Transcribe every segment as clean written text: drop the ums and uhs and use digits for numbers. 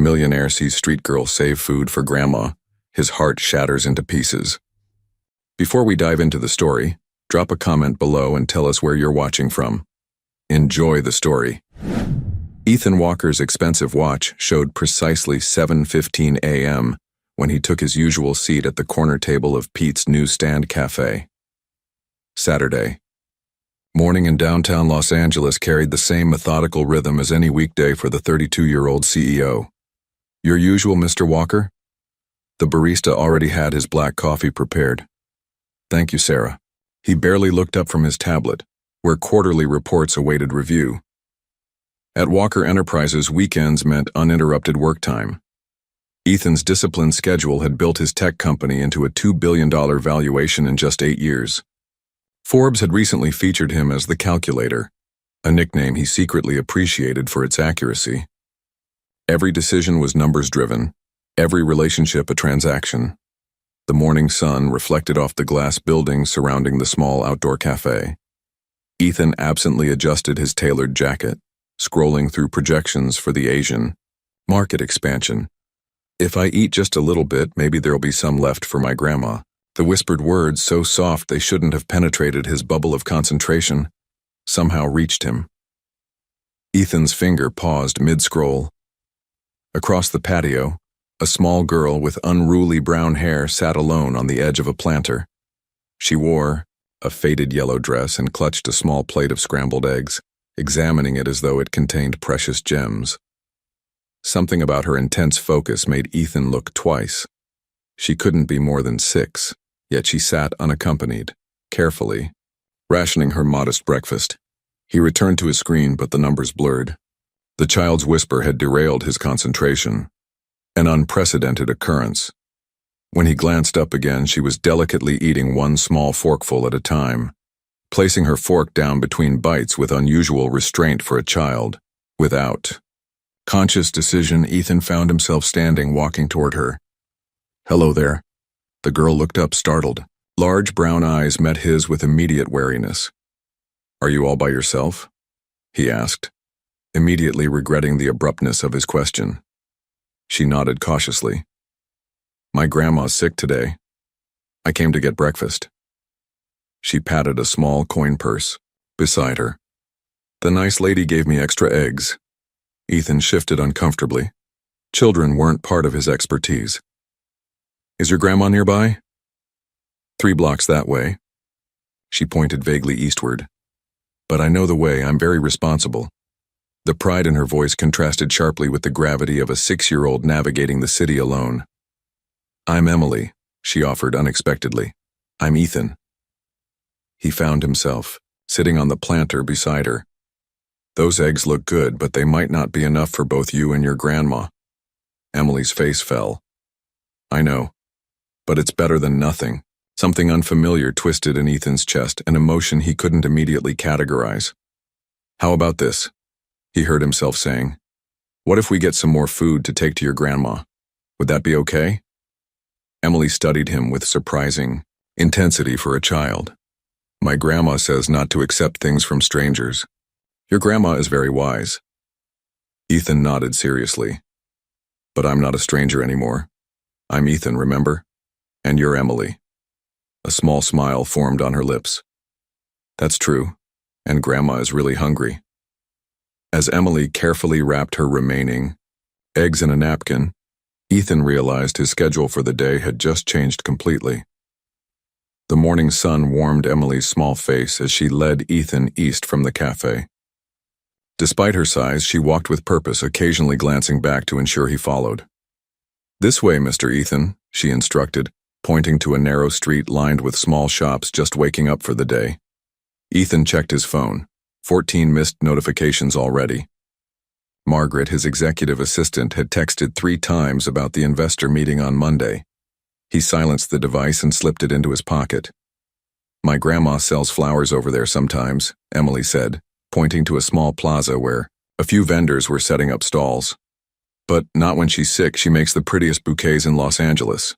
Millionaire sees street girl save food for grandma. His heart shatters into pieces. Before we dive into the story, drop a comment below and tell us where you're watching from. Enjoy the story. Ethan Walker's expensive watch showed precisely 7:15 a.m. when he took his usual seat at the corner table of Pete's newsstand cafe. Saturday. Morning in downtown Los Angeles carried the same methodical rhythm as any weekday for the 32-year-old CEO. Your usual, Mr. Walker? The barista already had his black coffee prepared. Thank you, Sarah. He barely looked up from his tablet, where quarterly reports awaited review. At Walker Enterprises, weekends meant uninterrupted work time. Ethan's disciplined schedule had built his tech company into a $2 billion valuation in just 8 years. Forbes had recently featured him as the Calculator, a nickname he secretly appreciated for its accuracy. Every decision was numbers-driven, every relationship a transaction. The morning sun reflected off the glass buildings surrounding the small outdoor cafe. Ethan absently adjusted his tailored jacket, scrolling through projections for the Asian market expansion. If I eat just a little bit, maybe there'll be some left for my grandma. The whispered words, so soft they shouldn't have penetrated his bubble of concentration, somehow reached him. Ethan's finger paused mid-scroll. Across the patio, a small girl with unruly brown hair sat alone on the edge of a planter. She wore a faded yellow dress and clutched a small plate of scrambled eggs, examining it as though it contained precious gems. Something about her intense focus made Ethan look twice. She couldn't be more than 6, yet she sat unaccompanied, carefully, rationing her modest breakfast. He returned to his screen, but the numbers blurred. The child's whisper had derailed his concentration, an unprecedented occurrence. When he glanced up again, she was delicately eating one small forkful at a time, placing her fork down between bites with unusual restraint for a child. Without conscious decision, Ethan found himself standing, walking toward her. "Hello there." The girl looked up, startled. Large brown eyes met his with immediate wariness. "Are you all by yourself?" he asked, immediately regretting the abruptness of his question. She nodded cautiously. "My grandma's sick today. I came to get breakfast." She patted a small coin purse beside her. "The nice lady gave me extra eggs." Ethan shifted uncomfortably. Children weren't part of his expertise. "Is your grandma nearby?" 3 blocks that way." She pointed vaguely eastward. "But I know the way. I'm very responsible." The pride in her voice contrasted sharply with the gravity of a 6-year-old navigating the city alone. "I'm Emily," she offered unexpectedly. "I'm Ethan." He found himself sitting on the planter beside her. "Those eggs look good, but they might not be enough for both you and your grandma." Emily's face fell. "I know. But it's better than nothing." Something unfamiliar twisted in Ethan's chest, an emotion he couldn't immediately categorize. "How about this?" he heard himself saying. "What if we get some more food to take to your grandma? Would that be okay?" Emily studied him with surprising intensity for a child. "My grandma says not to accept things from strangers. Your grandma is very wise." Ethan nodded seriously. "But I'm not a stranger anymore. I'm Ethan, remember? And you're Emily." A small smile formed on her lips. "That's true, and Grandma is really hungry." As Emily carefully wrapped her remaining eggs in a napkin, Ethan realized his schedule for the day had just changed completely. The morning sun warmed Emily's small face as she led Ethan east from the cafe. Despite her size, she walked with purpose, occasionally glancing back to ensure he followed. "This way, Mr. Ethan," she instructed, pointing to a narrow street lined with small shops just waking up for the day. Ethan checked his phone. 14 missed notifications already. Margaret, his executive assistant, had texted 3 times about the investor meeting on Monday. He silenced the device and slipped it into his pocket. "My grandma sells flowers over there sometimes," Emily said, pointing to a small plaza where a few vendors were setting up stalls. "But not when she's sick. She makes the prettiest bouquets in Los Angeles."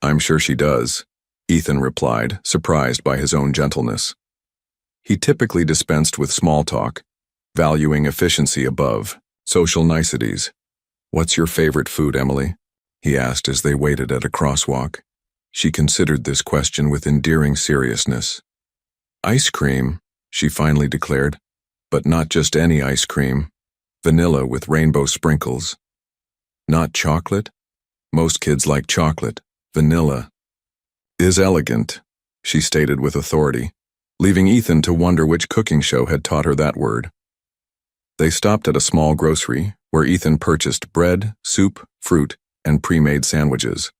"I'm sure she does," Ethan replied, surprised by his own gentleness. He typically dispensed with small talk, valuing efficiency above social niceties. "What's your favorite food, Emily?" he asked as they waited at a crosswalk. She considered this question with endearing seriousness. "Ice cream," she finally declared, "but not just any ice cream. Vanilla with rainbow sprinkles." "Not chocolate?" "Most kids like chocolate. Vanilla is elegant," she stated with authority, leaving Ethan to wonder which cooking show had taught her that word. They stopped at a small grocery where Ethan purchased bread, soup, fruit, and pre-made sandwiches.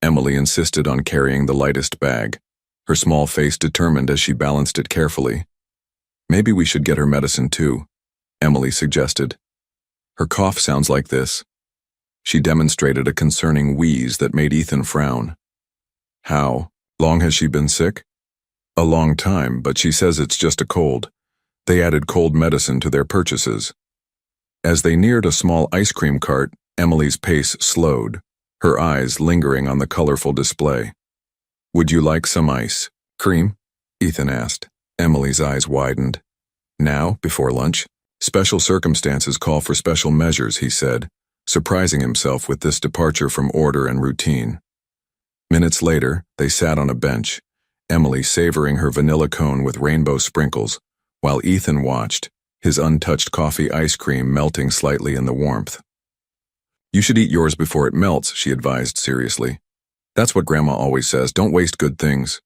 Emily insisted on carrying the lightest bag, her small face determined as she balanced it carefully. "Maybe we should get her medicine too," Emily suggested. "Her cough sounds like this." She demonstrated a concerning wheeze that made Ethan frown. "How long has she been sick?" "A long time, but she says it's just a cold." They added cold medicine to their purchases. As they neared a small ice cream cart, Emily's pace slowed, her eyes lingering on the colorful display. "Would you like some ice cream?" Ethan asked. Emily's eyes widened. "Now, before lunch? Special circumstances call for special measures," he said, surprising himself with this departure from order and routine. Minutes later, they sat on a bench, Emily savoring her vanilla cone with rainbow sprinkles, while Ethan watched, his untouched coffee ice cream melting slightly in the warmth. "You should eat yours before it melts," she advised seriously. "That's what Grandma always says, don't waste good things."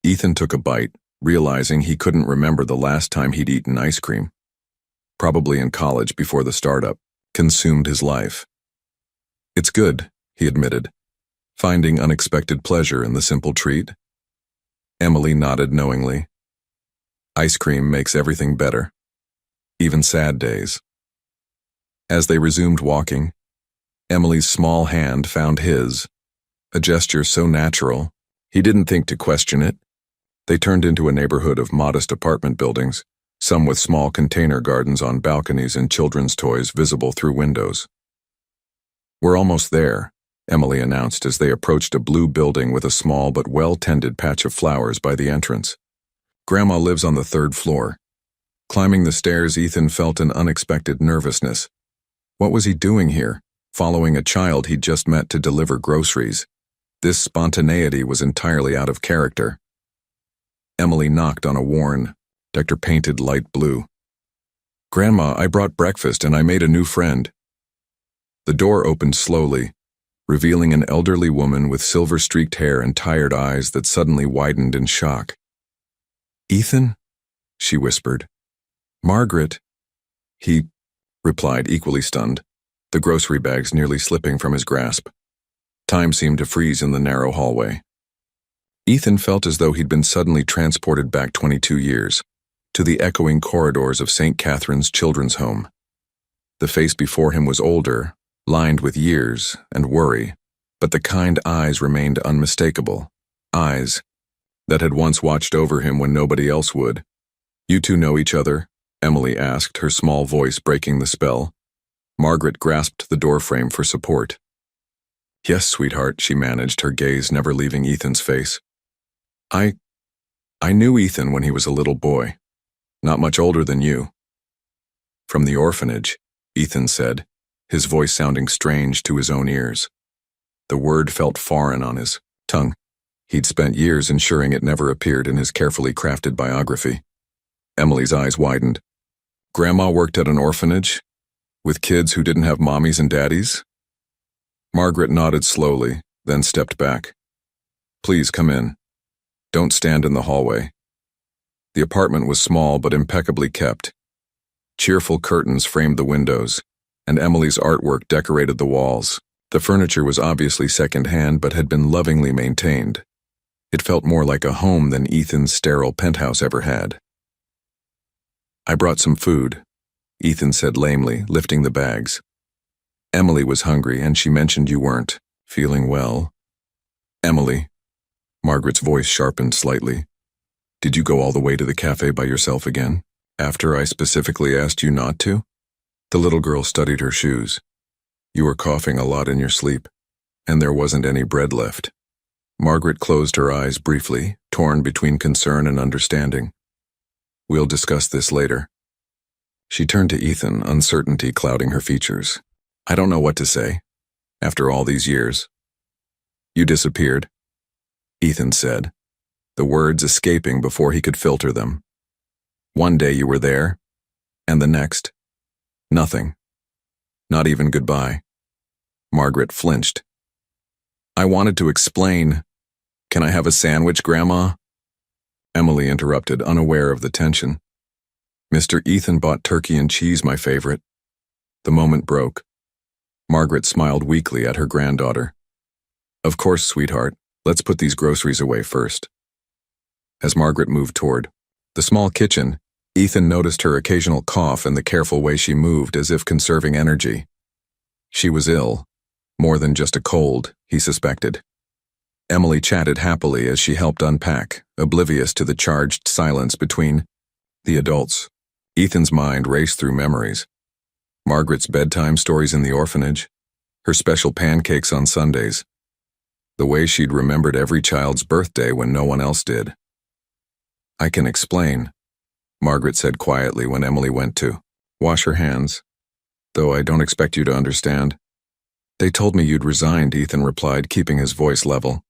Ethan took a bite, realizing he couldn't remember the last time he'd eaten ice cream. Probably in college before the startup consumed his life. "It's good," he admitted, finding unexpected pleasure in the simple treat. Emily nodded knowingly. Ice cream makes everything better, even sad days. As they resumed walking, Emily's small hand found his, a gesture so natural, he didn't think to question it. They turned into a neighborhood of modest apartment buildings, some with small container gardens on balconies and children's toys visible through windows. "We're almost there," Emily announced as they approached a blue building with a small but well-tended patch of flowers by the entrance. "Grandma lives on the 3rd floor." Climbing the stairs, Ethan felt an unexpected nervousness. What was he doing here, following a child he'd just met to deliver groceries? This spontaneity was entirely out of character. Emily knocked on a worn, decorated light blue. "Grandma, I brought breakfast and I made a new friend." The door opened slowly, revealing an elderly woman with silver-streaked hair and tired eyes that suddenly widened in shock. "Ethan?" she whispered. "Margaret?" He replied, equally stunned, the grocery bags nearly slipping from his grasp. Time seemed to freeze in the narrow hallway. Ethan felt as though he'd been suddenly transported back 22 years, to the echoing corridors of St. Catherine's Children's Home. The face before him was older, lined with years and worry, but the kind eyes remained unmistakable, eyes that had once watched over him when nobody else would. "You two know each other?" Emily asked, her small voice breaking the spell. Margaret grasped the doorframe for support. "Yes, sweetheart," she managed, her gaze never leaving Ethan's face. I knew Ethan when he was a little boy, not much older than you." "From the orphanage," Ethan said, his voice sounding strange to his own ears. The word felt foreign on his tongue. He'd spent years ensuring it never appeared in his carefully crafted biography. Emily's eyes widened. "Grandma worked at an orphanage? With kids who didn't have mommies and daddies?" Margaret nodded slowly, then stepped back. "Please come in. Don't stand in the hallway." The apartment was small but impeccably kept. Cheerful curtains framed the windows, and Emily's artwork decorated the walls. The furniture was obviously second-hand but had been lovingly maintained. It felt more like a home than Ethan's sterile penthouse ever had. "I brought some food," Ethan said lamely, lifting the bags. "Emily was hungry and she mentioned you weren't feeling well." "Emily," Margaret's voice sharpened slightly, "did you go all the way to the cafe by yourself again, after I specifically asked you not to?" The little girl studied her shoes. "You were coughing a lot in your sleep, and there wasn't any bread left." Margaret closed her eyes briefly, torn between concern and understanding. "We'll discuss this later." She turned to Ethan, uncertainty clouding her features. I don't know what to say. After all these years. You disappeared, Ethan said, the words escaping before he could filter them. One day you were there, and the next, nothing. Not even goodbye. Margaret flinched. I wanted to explain. Can I have a sandwich, Grandma? Emily interrupted, unaware of the tension. Mr. Ethan bought turkey and cheese, my favorite. The moment broke. Margaret smiled weakly at her granddaughter. Of course, sweetheart. Let's put these groceries away first. As Margaret moved toward the small kitchen, Ethan noticed her occasional cough and the careful way she moved as if conserving energy. She was ill. More than just a cold, he suspected. Emily chatted happily as she helped unpack, oblivious to the charged silence between the adults. Ethan's mind raced through memories. Margaret's bedtime stories in the orphanage, her special pancakes on Sundays, the way she'd remembered every child's birthday when no one else did. I can explain, Margaret said quietly when Emily went to wash her hands, though I don't expect you to understand. They told me you'd resigned, Ethan replied, keeping his voice level.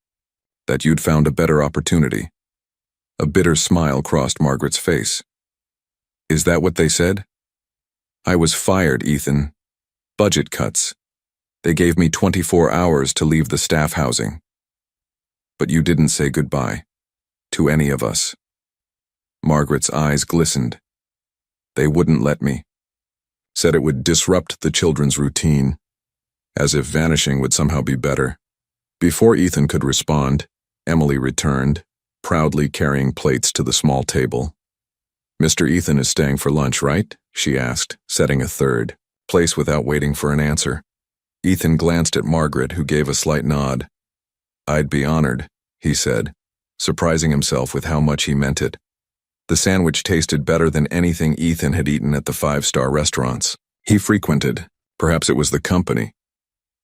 That you'd found a better opportunity. A bitter smile crossed Margaret's face. Is that what they said? I was fired, Ethan. Budget cuts. They gave me 24 hours to leave the staff housing. But you didn't say goodbye. To any of us. Margaret's eyes glistened. They wouldn't let me. Said it would disrupt the children's routine. As if vanishing would somehow be better. Before Ethan could respond, Emily returned, proudly carrying plates to the small table. Mr. Ethan is staying for lunch, right? She asked, setting a third place without waiting for an answer. Ethan glanced at Margaret, who gave a slight nod. I'd be honored, he said, surprising himself with how much he meant it. The sandwich tasted better than anything Ethan had eaten at the five-star restaurants he frequented. Perhaps it was the company.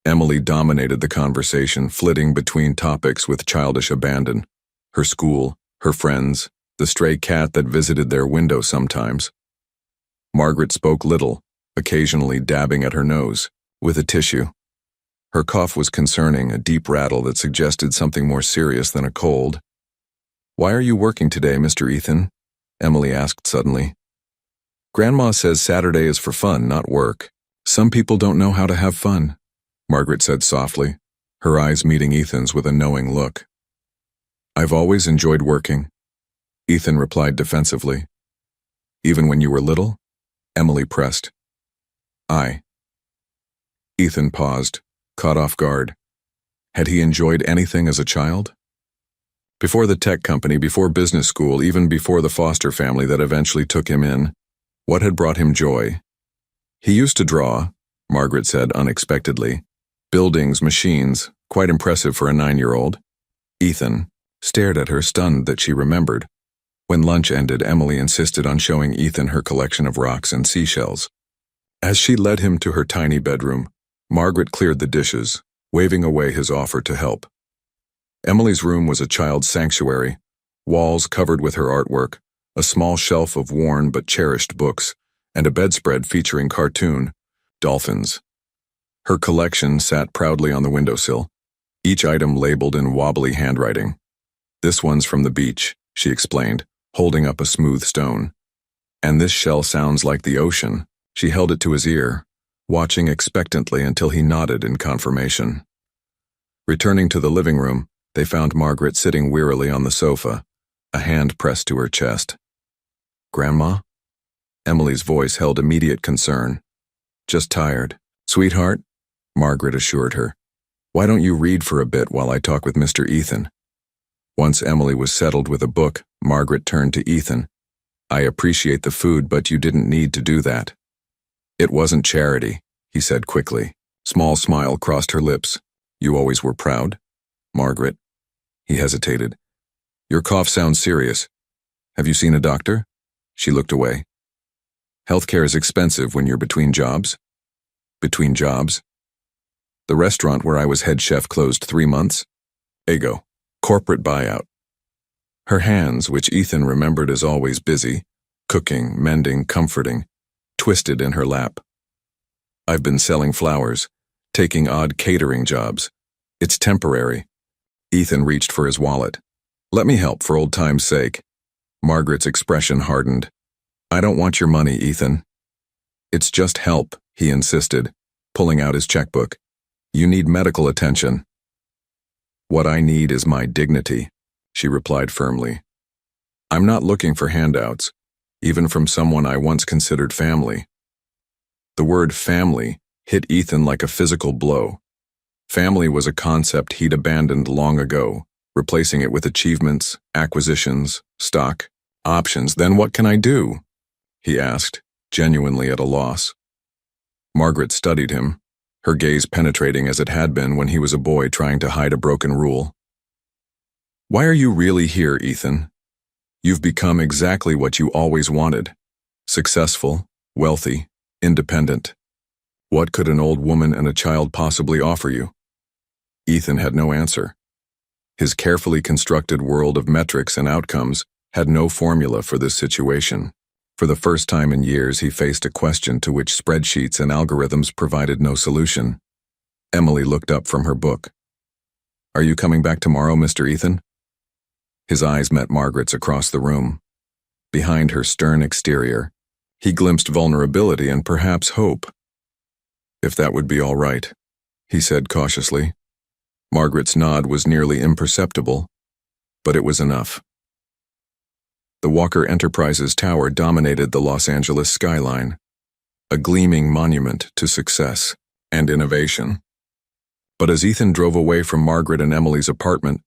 Emily dominated the conversation, flitting between topics with childish abandon. Her school, her friends, the stray cat that visited their window sometimes. Margaret spoke little, occasionally dabbing at her nose with a tissue. Her cough was concerning, a deep rattle that suggested something more serious than a cold. Why are you working today, Mr. Ethan? Emily asked suddenly. Grandma says Saturday is for fun, not work. Some people don't know how to have fun, Margaret said softly, her eyes meeting Ethan's with a knowing look. I've always enjoyed working, Ethan replied defensively. Even when you were little? Emily pressed. Ethan paused, caught off guard. Had he enjoyed anything as a child? Before the tech company, before business school, even before the foster family that eventually took him in, what had brought him joy? He used to draw, Margaret said unexpectedly. Buildings, machines, quite impressive for a 9-year-old. Ethan stared at her, stunned that she remembered. When lunch ended, Emily insisted on showing Ethan her collection of rocks and seashells. As she led him to her tiny bedroom, Margaret cleared the dishes, waving away his offer to help. Emily's room was a child's sanctuary, walls covered with her artwork, a small shelf of worn but cherished books, and a bedspread featuring cartoon dolphins. Her collection sat proudly on the windowsill, each item labeled in wobbly handwriting. This one's from the beach, she explained, holding up a smooth stone. And this shell sounds like the ocean. She held it to his ear, watching expectantly until he nodded in confirmation. Returning to the living room, they found Margaret sitting wearily on the sofa, a hand pressed to her chest. Grandma? Emily's voice held immediate concern. Just tired. Sweetheart, Margaret assured her. Why don't you read for a bit while I talk with Mr. Ethan? Once Emily was settled with a book, Margaret turned to Ethan. I appreciate the food, but you didn't need to do that. It wasn't charity, he said quickly. Small smile crossed her lips. You always were proud, Margaret. He hesitated. Your cough sounds serious. Have you seen a doctor? She looked away. Healthcare is expensive when you're between jobs. Between jobs? The restaurant where I was head chef closed 3 months. Ego. Corporate buyout. Her hands, which Ethan remembered as always busy, cooking, mending, comforting, twisted in her lap. I've been selling flowers, taking odd catering jobs. It's temporary. Ethan reached for his wallet. Let me help for old time's sake. Margaret's expression hardened. I don't want your money, Ethan. It's just help, he insisted, pulling out his checkbook. You need medical attention. What I need is my dignity, she replied firmly. I'm not looking for handouts, even from someone I once considered family. The word family hit Ethan like a physical blow. Family was a concept he'd abandoned long ago, replacing it with achievements, acquisitions, stock, options. Then what can I do? He asked, genuinely at a loss. Margaret studied him, her gaze penetrating as it had been when he was a boy trying to hide a broken rule. Why are you really here, Ethan? You've become exactly what you always wanted. Successful, wealthy, independent. What could an old woman and a child possibly offer you? Ethan had no answer. His carefully constructed world of metrics and outcomes had no formula for this situation. For the first time in years, he faced a question to which spreadsheets and algorithms provided no solution. Emily looked up from her book. Are you coming back tomorrow, Mr. Ethan? His eyes met Margaret's across the room. Behind her stern exterior, he glimpsed vulnerability and perhaps hope. If that would be all right, he said cautiously. Margaret's nod was nearly imperceptible, but it was enough. The Walker Enterprises Tower dominated the Los Angeles skyline, a gleaming monument to success and innovation. But as Ethan drove away from Margaret and Emily's apartment,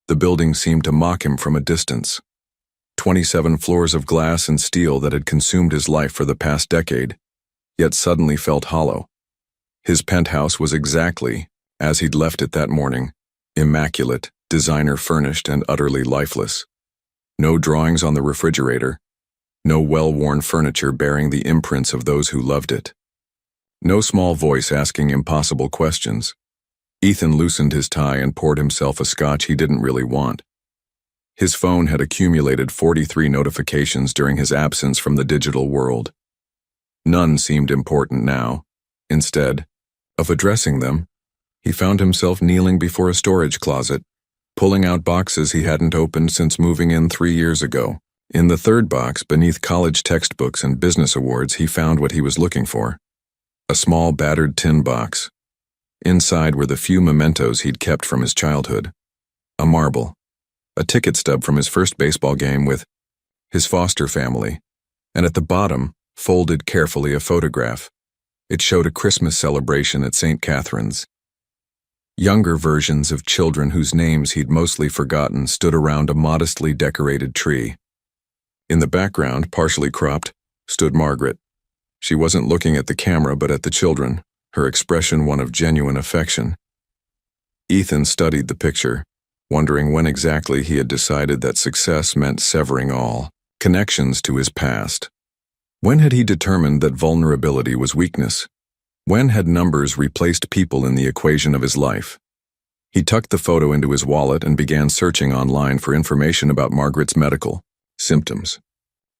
the building seemed to mock him from a distance. 27 floors of glass and steel that had consumed his life for the past decade, yet suddenly felt hollow. His penthouse was exactly as he'd left it that morning, immaculate, designer-furnished, and utterly lifeless. No drawings on the refrigerator, no well-worn furniture bearing the imprints of those who loved it. No small voice asking impossible questions. Ethan loosened his tie and poured himself a scotch he didn't really want. His phone had accumulated 43 notifications during his absence from the digital world. None seemed important now. Instead of addressing them, he found himself kneeling before a storage closet, pulling out boxes he hadn't opened since moving in 3 years ago. In the third box, beneath college textbooks and business awards, he found what he was looking for. A small battered tin box. Inside were the few mementos he'd kept from his childhood. A marble, a ticket stub from his first baseball game with his foster family, and at the bottom, folded carefully, a photograph. It showed a Christmas celebration at St. Catherine's. Younger versions of children whose names he'd mostly forgotten stood around a modestly decorated tree. In the background, partially cropped, stood Margaret. She wasn't looking at the camera but at the children, her expression one of genuine affection. Ethan studied the picture, wondering when exactly he had decided that success meant severing all connections to his past. When had he determined that vulnerability was weakness? When had numbers replaced people in the equation of his life? He tucked the photo into his wallet and began searching online for information about Margaret's medical symptoms.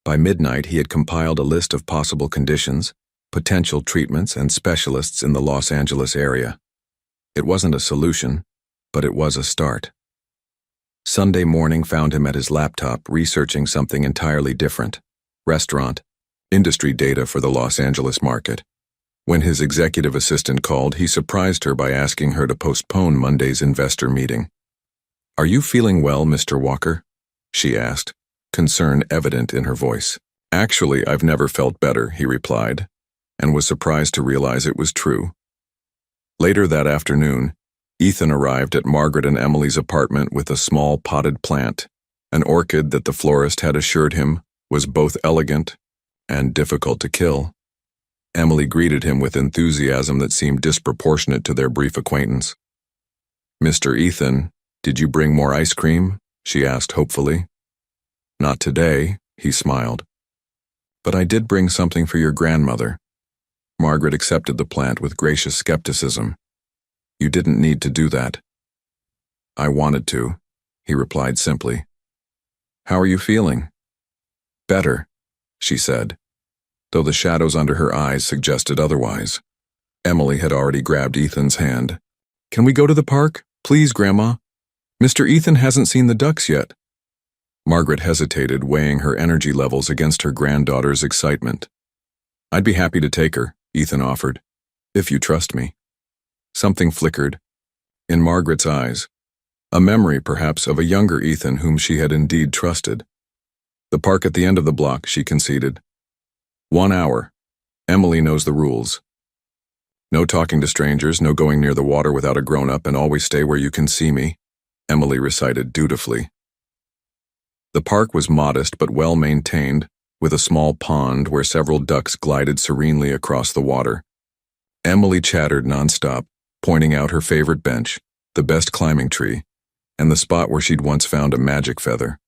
By midnight, he had compiled a list of possible conditions, potential treatments, and specialists in the Los Angeles area. It wasn't a solution, but it was a start. Sunday morning found him at his laptop researching something entirely different: restaurant, industry data for the Los Angeles market. When his executive assistant called, he surprised her by asking her to postpone Monday's investor meeting. Are you feeling well, Mr. Walker? She asked, concern evident in her voice. Actually, I've never felt better, he replied, and was surprised to realize it was true. Later that afternoon, Ethan arrived at Margaret and Emily's apartment with a small potted plant, an orchid that the florist had assured him was both elegant and difficult to kill. Emily greeted him with enthusiasm that seemed disproportionate to their brief acquaintance. Mr. Ethan, did you bring more ice cream? She asked hopefully. Not today, he smiled. But I did bring something for your grandmother. Margaret accepted the plant with gracious skepticism. You didn't need to do that. I wanted to, he replied simply. How are you feeling? Better, she said, though the shadows under her eyes suggested otherwise. Emily had already grabbed Ethan's hand. Can we go to the park? Please, Grandma. Mr. Ethan hasn't seen the ducks yet. Margaret hesitated, weighing her energy levels against her granddaughter's excitement. I'd be happy to take her, Ethan offered, if you trust me. Something flickered in Margaret's eyes, a memory, perhaps, of a younger Ethan whom she had indeed trusted. The park at the end of the block, she conceded. 1 hour. Emily knows the rules. No talking to strangers, no going near the water without a grown-up, and always stay where you can see me, Emily recited dutifully. The park was modest but well-maintained, with a small pond where several ducks glided serenely across the water. Emily chattered nonstop, pointing out her favorite bench, the best climbing tree, and the spot where she'd once found a magic feather.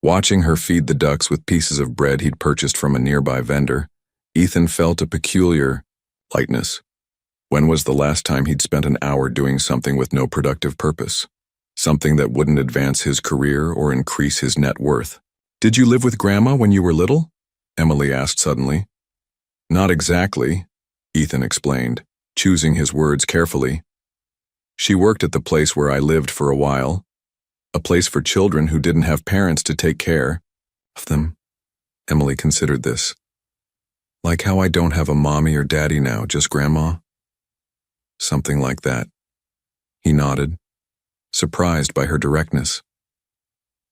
Watching her feed the ducks with pieces of bread he'd purchased from a nearby vendor, Ethan felt a peculiar lightness. When was the last time he'd spent an hour doing something with no productive purpose? Something that wouldn't advance his career or increase his net worth. Did you live with Grandma when you were little? Emily asked suddenly. Not exactly, Ethan explained, choosing his words carefully. She worked at the place where I lived for a while, a place for children who didn't have parents to take care of them. Emily considered this. Like how I don't have a mommy or daddy now, just Grandma? Something like that. He nodded, surprised by her directness.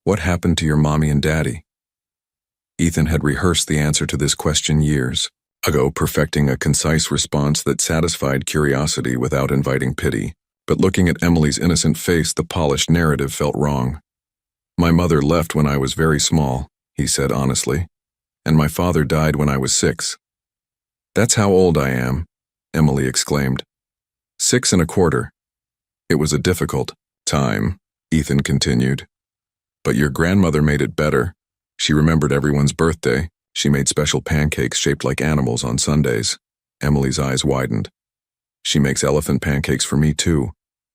What happened to your mommy and daddy? Ethan had rehearsed the answer to this question years ago, perfecting a concise response that satisfied curiosity without inviting pity. But looking at Emily's innocent face, the polished narrative felt wrong. My mother left when I was very small, he said honestly, and my father died when I was 6. That's how old I am, Emily exclaimed. 6 1/4. It was a difficult time, Ethan continued. But your grandmother made it better. She remembered everyone's birthday. She made special pancakes shaped like animals on Sundays. Emily's eyes widened. She makes elephant pancakes for me too,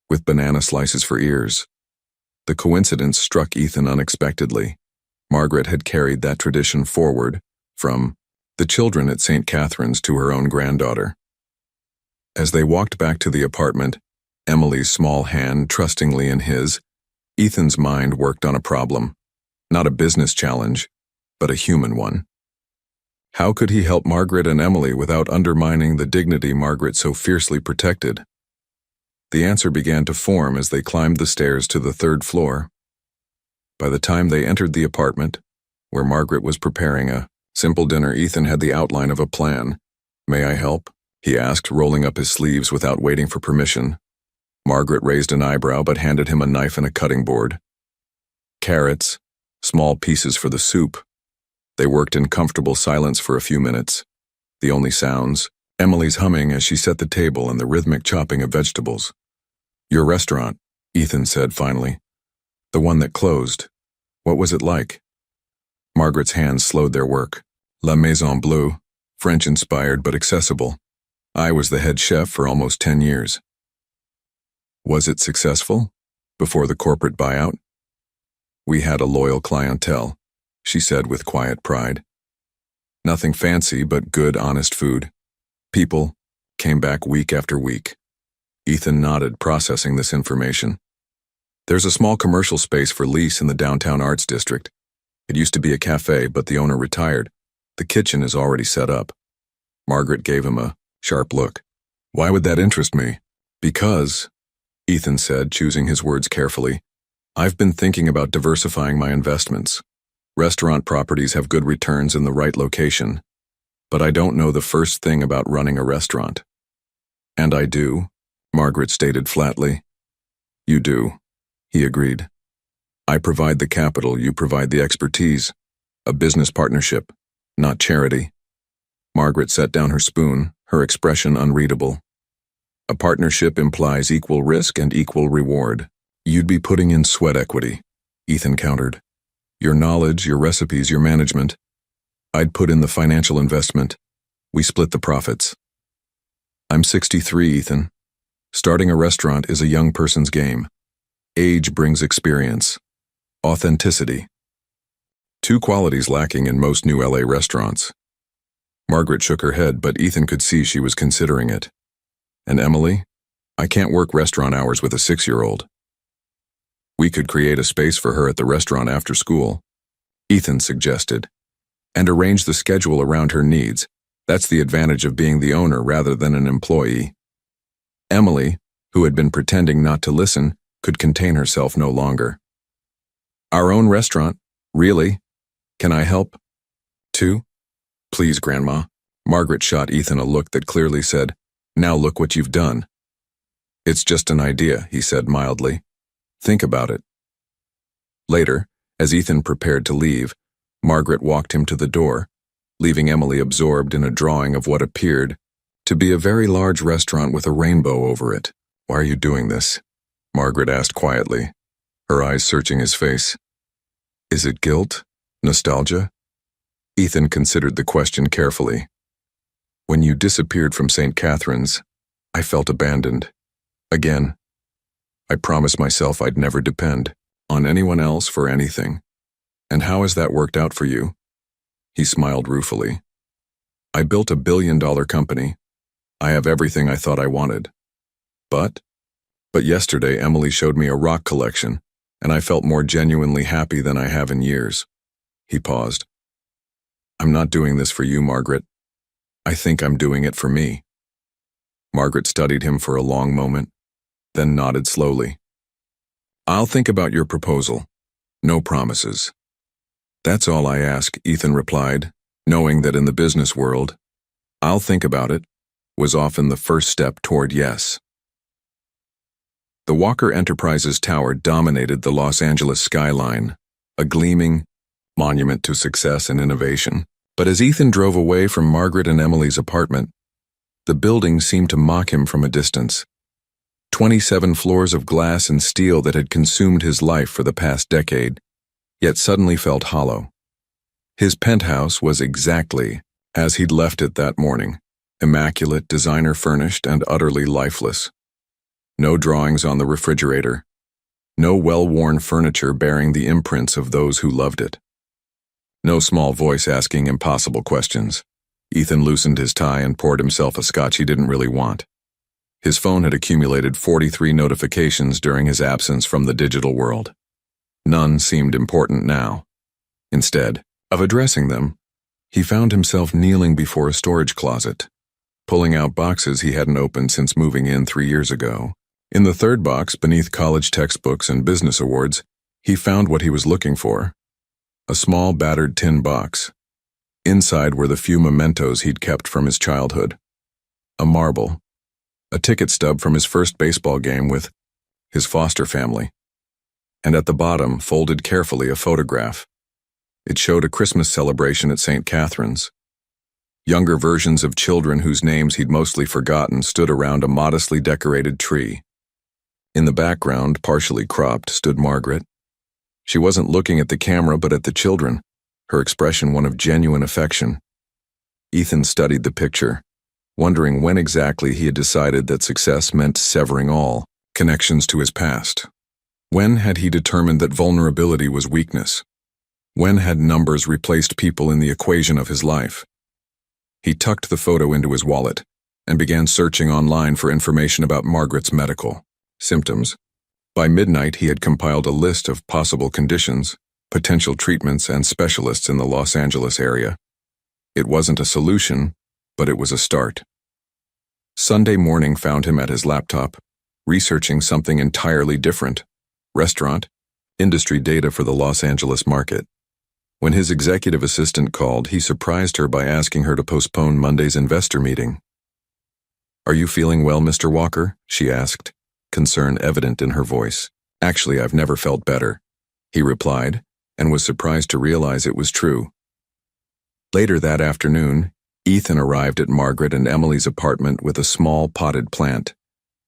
with banana slices for ears. The coincidence struck Ethan unexpectedly. Margaret had carried that tradition forward, from the children at St. Catherine's to her own granddaughter. As they walked back to the apartment, Emily's small hand trustingly in his, Ethan's mind worked on a problem. Not a business challenge, but a human one. How could he help Margaret and Emily without undermining the dignity Margaret so fiercely protected? The answer began to form as they climbed the stairs to the 3rd floor. By the time they entered the apartment, where Margaret was preparing a simple dinner, Ethan had the outline of a plan. May I help? He asked, rolling up his sleeves without waiting for permission. Margaret raised an eyebrow but handed him a knife and a cutting board. Carrots, small pieces for the soup. They worked in comfortable silence for a few minutes. The only sounds, Emily's humming as she set the table and the rhythmic chopping of vegetables. Your restaurant, Ethan said finally. The one that closed. What was it like? Margaret's hands slowed their work. La Maison Bleue, French-inspired but accessible. I was the head chef for almost 10 years. Was it successful? Before the corporate buyout? We had a loyal clientele, she said with quiet pride. Nothing fancy but good, honest food. People came back week after week. Ethan nodded, processing this information. There's a small commercial space for lease in the downtown arts district. It used to be a cafe, but the owner retired. The kitchen is already set up. Margaret gave him a sharp look. Why would that interest me? Because, Ethan said, choosing his words carefully, I've been thinking about diversifying my investments. Restaurant properties have good returns in the right location, but I don't know the first thing about running a restaurant. And I do, Margaret stated flatly. You do, he agreed. I provide the capital, you provide the expertise. A business partnership, not charity. Margaret set down her spoon, her expression unreadable. A partnership implies equal risk and equal reward. You'd be putting in sweat equity, Ethan countered. Your knowledge, your recipes, your management. I'd put in the financial investment. We split the profits. I'm 63, Ethan. Starting a restaurant is a young person's game. Age brings experience. Authenticity. 2 qualities lacking in most new LA restaurants. Margaret shook her head, but Ethan could see she was considering it. And Emily? I can't work restaurant hours with a 6-year-old. We could create a space for her at the restaurant after school, Ethan suggested, and arrange the schedule around her needs. That's the advantage of being the owner rather than an employee. Emily, who had been pretending not to listen, could contain herself no longer. Our own restaurant? Really? Can I help? Too? Please, Grandma. Margaret shot Ethan a look that clearly said, "Now look what you've done." It's just an idea, he said mildly. Think about it. Later, as Ethan prepared to leave, Margaret walked him to the door, leaving Emily absorbed in a drawing of what appeared to be a very large restaurant with a rainbow over it. Why are you doing this? Margaret asked quietly, her eyes searching his face. Is it guilt? Nostalgia? Ethan considered the question carefully. When you disappeared from St. Catherine's, I felt abandoned. Again. I promised myself I'd never depend on anyone else for anything. And how has that worked out for you? He smiled ruefully. I built a billion-dollar company. I have everything I thought I wanted. But yesterday Emily showed me a rock collection, and I felt more genuinely happy than I have in years. He paused. I'm not doing this for you, Margaret. I think I'm doing it for me. Margaret studied him for a long moment, then nodded slowly. I'll think about your proposal. No promises. That's all I ask, Ethan replied, knowing that in the business world, I'll think about it was often the first step toward yes. The Walker Enterprises Tower dominated the Los Angeles skyline, a gleaming monument to success and innovation. But as Ethan drove away from Margaret and Emily's apartment, the building seemed to mock him from a distance. 27 floors of glass and steel that had consumed his life for the past decade, yet suddenly felt hollow. His penthouse was exactly as he'd left it that morning, immaculate, designer-furnished, and utterly lifeless. No drawings on the refrigerator, no well-worn furniture bearing the imprints of those who loved it. No small voice asking impossible questions. Ethan loosened his tie and poured himself a scotch he didn't really want. His phone had accumulated 43 notifications during his absence from the digital world. None seemed important now. Instead of addressing them, he found himself kneeling before a storage closet, pulling out boxes he hadn't opened since moving in 3 years ago. In the third box, beneath college textbooks and business awards, he found what he was looking for. A small, battered tin box. Inside were the few mementos he'd kept from his childhood. A marble. A ticket stub from his first baseball game with his foster family. And at the bottom, folded carefully, a photograph. It showed a Christmas celebration at St. Catherine's. Younger versions of children whose names he'd mostly forgotten stood around a modestly decorated tree. In the background, partially cropped, stood Margaret. She wasn't looking at the camera but at the children, her expression one of genuine affection. Ethan studied the picture, wondering when exactly he had decided that success meant severing all connections to his past. When had he determined that vulnerability was weakness? When had numbers replaced people in the equation of his life? He tucked the photo into his wallet and began searching online for information about Margaret's medical symptoms. By midnight, he had compiled a list of possible conditions, potential treatments, and specialists in the Los Angeles area. It wasn't a solution, but it was a start. Sunday morning found him at his laptop, researching something entirely different: restaurant, industry data for the Los Angeles market. When his executive assistant called, he surprised her by asking her to postpone Monday's investor meeting. Are you feeling well, Mr. Walker? She asked, concern evident in her voice. Actually, I've never felt better, he replied, and was surprised to realize it was true. Later that afternoon, Ethan arrived at Margaret and Emily's apartment with a small potted plant,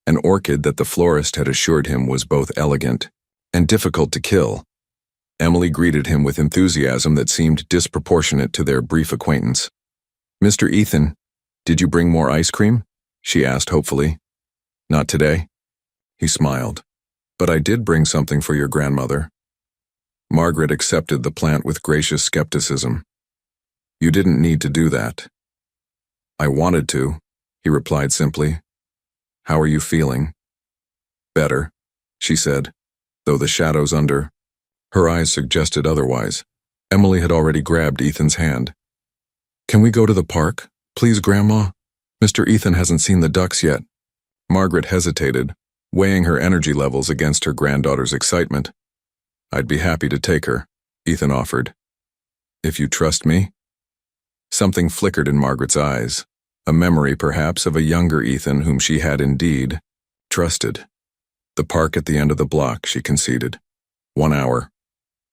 an orchid that the florist had assured him was both elegant and difficult to kill. Emily greeted him with enthusiasm that seemed disproportionate to their brief acquaintance. Mr. Ethan, did you bring more ice cream? She asked hopefully. Not today. He smiled. But I did bring something for your grandmother. Margaret accepted the plant with gracious skepticism. You didn't need to do that. I wanted to, he replied simply. How are you feeling? Better, she said, though the shadows under her eyes suggested otherwise. Emily had already grabbed Ethan's hand. Can we go to the park? Please, Grandma? Mr. Ethan hasn't seen the ducks yet. Margaret hesitated, weighing her energy levels against her granddaughter's excitement. I'd be happy to take her, Ethan offered. If you trust me? Something flickered in Margaret's eyes, a memory perhaps of a younger Ethan whom she had indeed trusted. The park at the end of the block, she conceded. 1 hour.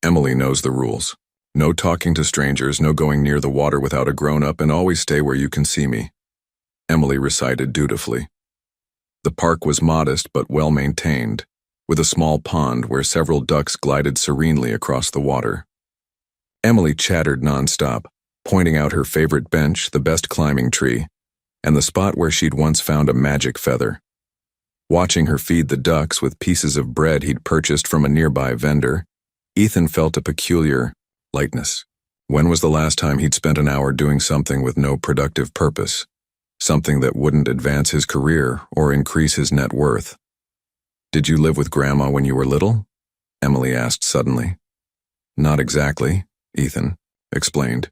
Emily knows the rules. No talking to strangers, no going near the water without a grown-up, and always stay where you can see me. Emily recited dutifully. The park was modest but well-maintained, with a small pond where several ducks glided serenely across the water. Emily chattered nonstop, pointing out her favorite bench, the best climbing tree, and the spot where she'd once found a magic feather. Watching her feed the ducks with pieces of bread he'd purchased from a nearby vendor, Ethan felt a peculiar lightness. When was the last time he'd spent an hour doing something with no productive purpose? Something that wouldn't advance his career or increase his net worth. Did you live with Grandma when you were little? Emily asked suddenly. Not exactly, Ethan explained,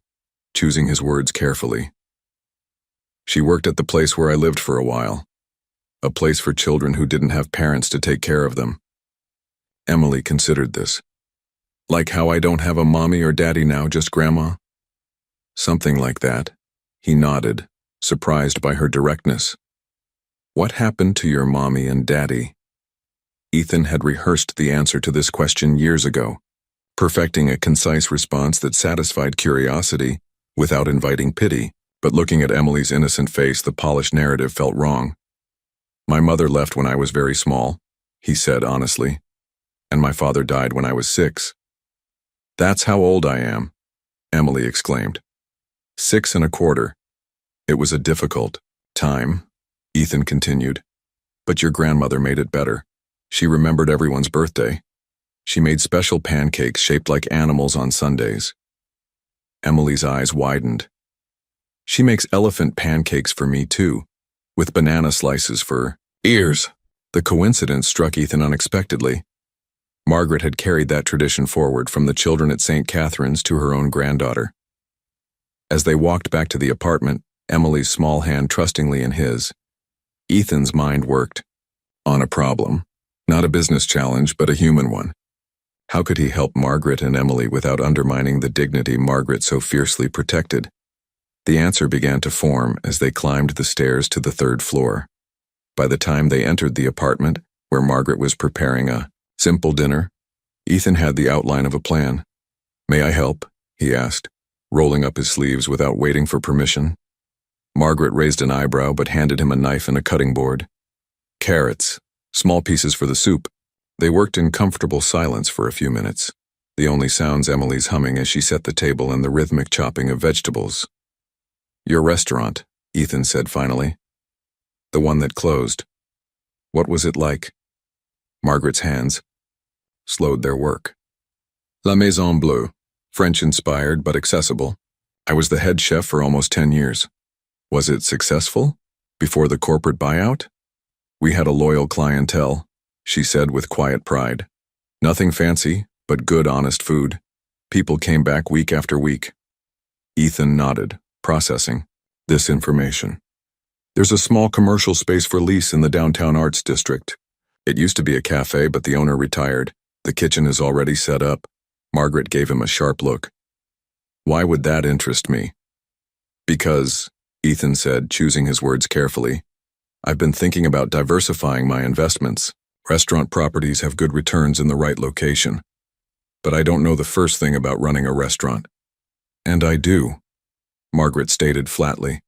choosing his words carefully. She worked at the place where I lived for a while. A place for children who didn't have parents to take care of them. Emily considered this. Like how I don't have a mommy or daddy now, just Grandma? Something like that. He nodded, surprised by her directness. What happened to your mommy and daddy? Ethan had rehearsed the answer to this question years ago, perfecting a concise response that satisfied curiosity without inviting pity, but looking at Emily's innocent face, the polished narrative felt wrong. My mother left when I was very small, he said honestly, and my father died when I was 6. That's how old I am, Emily exclaimed. 6 1/4. It was a difficult time, Ethan continued, but your grandmother made it better. She remembered everyone's birthday. She made special pancakes shaped like animals on Sundays. Emily's eyes widened. She makes elephant pancakes for me too, with banana slices for ears. The coincidence struck Ethan unexpectedly. Margaret had carried that tradition forward from the children at St. Catherine's to her own granddaughter. As they walked back to the apartment, Emily's small hand trustingly in his, Ethan's mind worked on a problem, not a business challenge, but a human one. How could he help Margaret and Emily without undermining the dignity Margaret so fiercely protected? The answer began to form as they climbed the stairs to the 3rd floor. By the time they entered the apartment, where Margaret was preparing a simple dinner, Ethan had the outline of a plan. May I help? He asked, rolling up his sleeves without waiting for permission. Margaret raised an eyebrow but handed him a knife and a cutting board. Carrots, small pieces for the soup. They worked in comfortable silence for a few minutes, the only sounds Emily's humming as she set the table and the rhythmic chopping of vegetables. Your restaurant, Ethan said finally. The one that closed. What was it like? Margaret's hands slowed their work. La Maison Bleue, French-inspired but accessible. I was the head chef for almost 10 years. Was it successful? Before the corporate buyout? We had a loyal clientele, she said with quiet pride. Nothing fancy, but good, honest food. People came back week after week. Ethan nodded, processing this information. There's a small commercial space for lease in the downtown arts district. It used to be a cafe, but the owner retired. The kitchen is already set up. Margaret gave him a sharp look. Why would that interest me? Because, Ethan said, choosing his words carefully, I've been thinking about diversifying my investments. Restaurant properties have good returns in the right location. But I don't know the first thing about running a restaurant. And I do, Margaret stated flatly.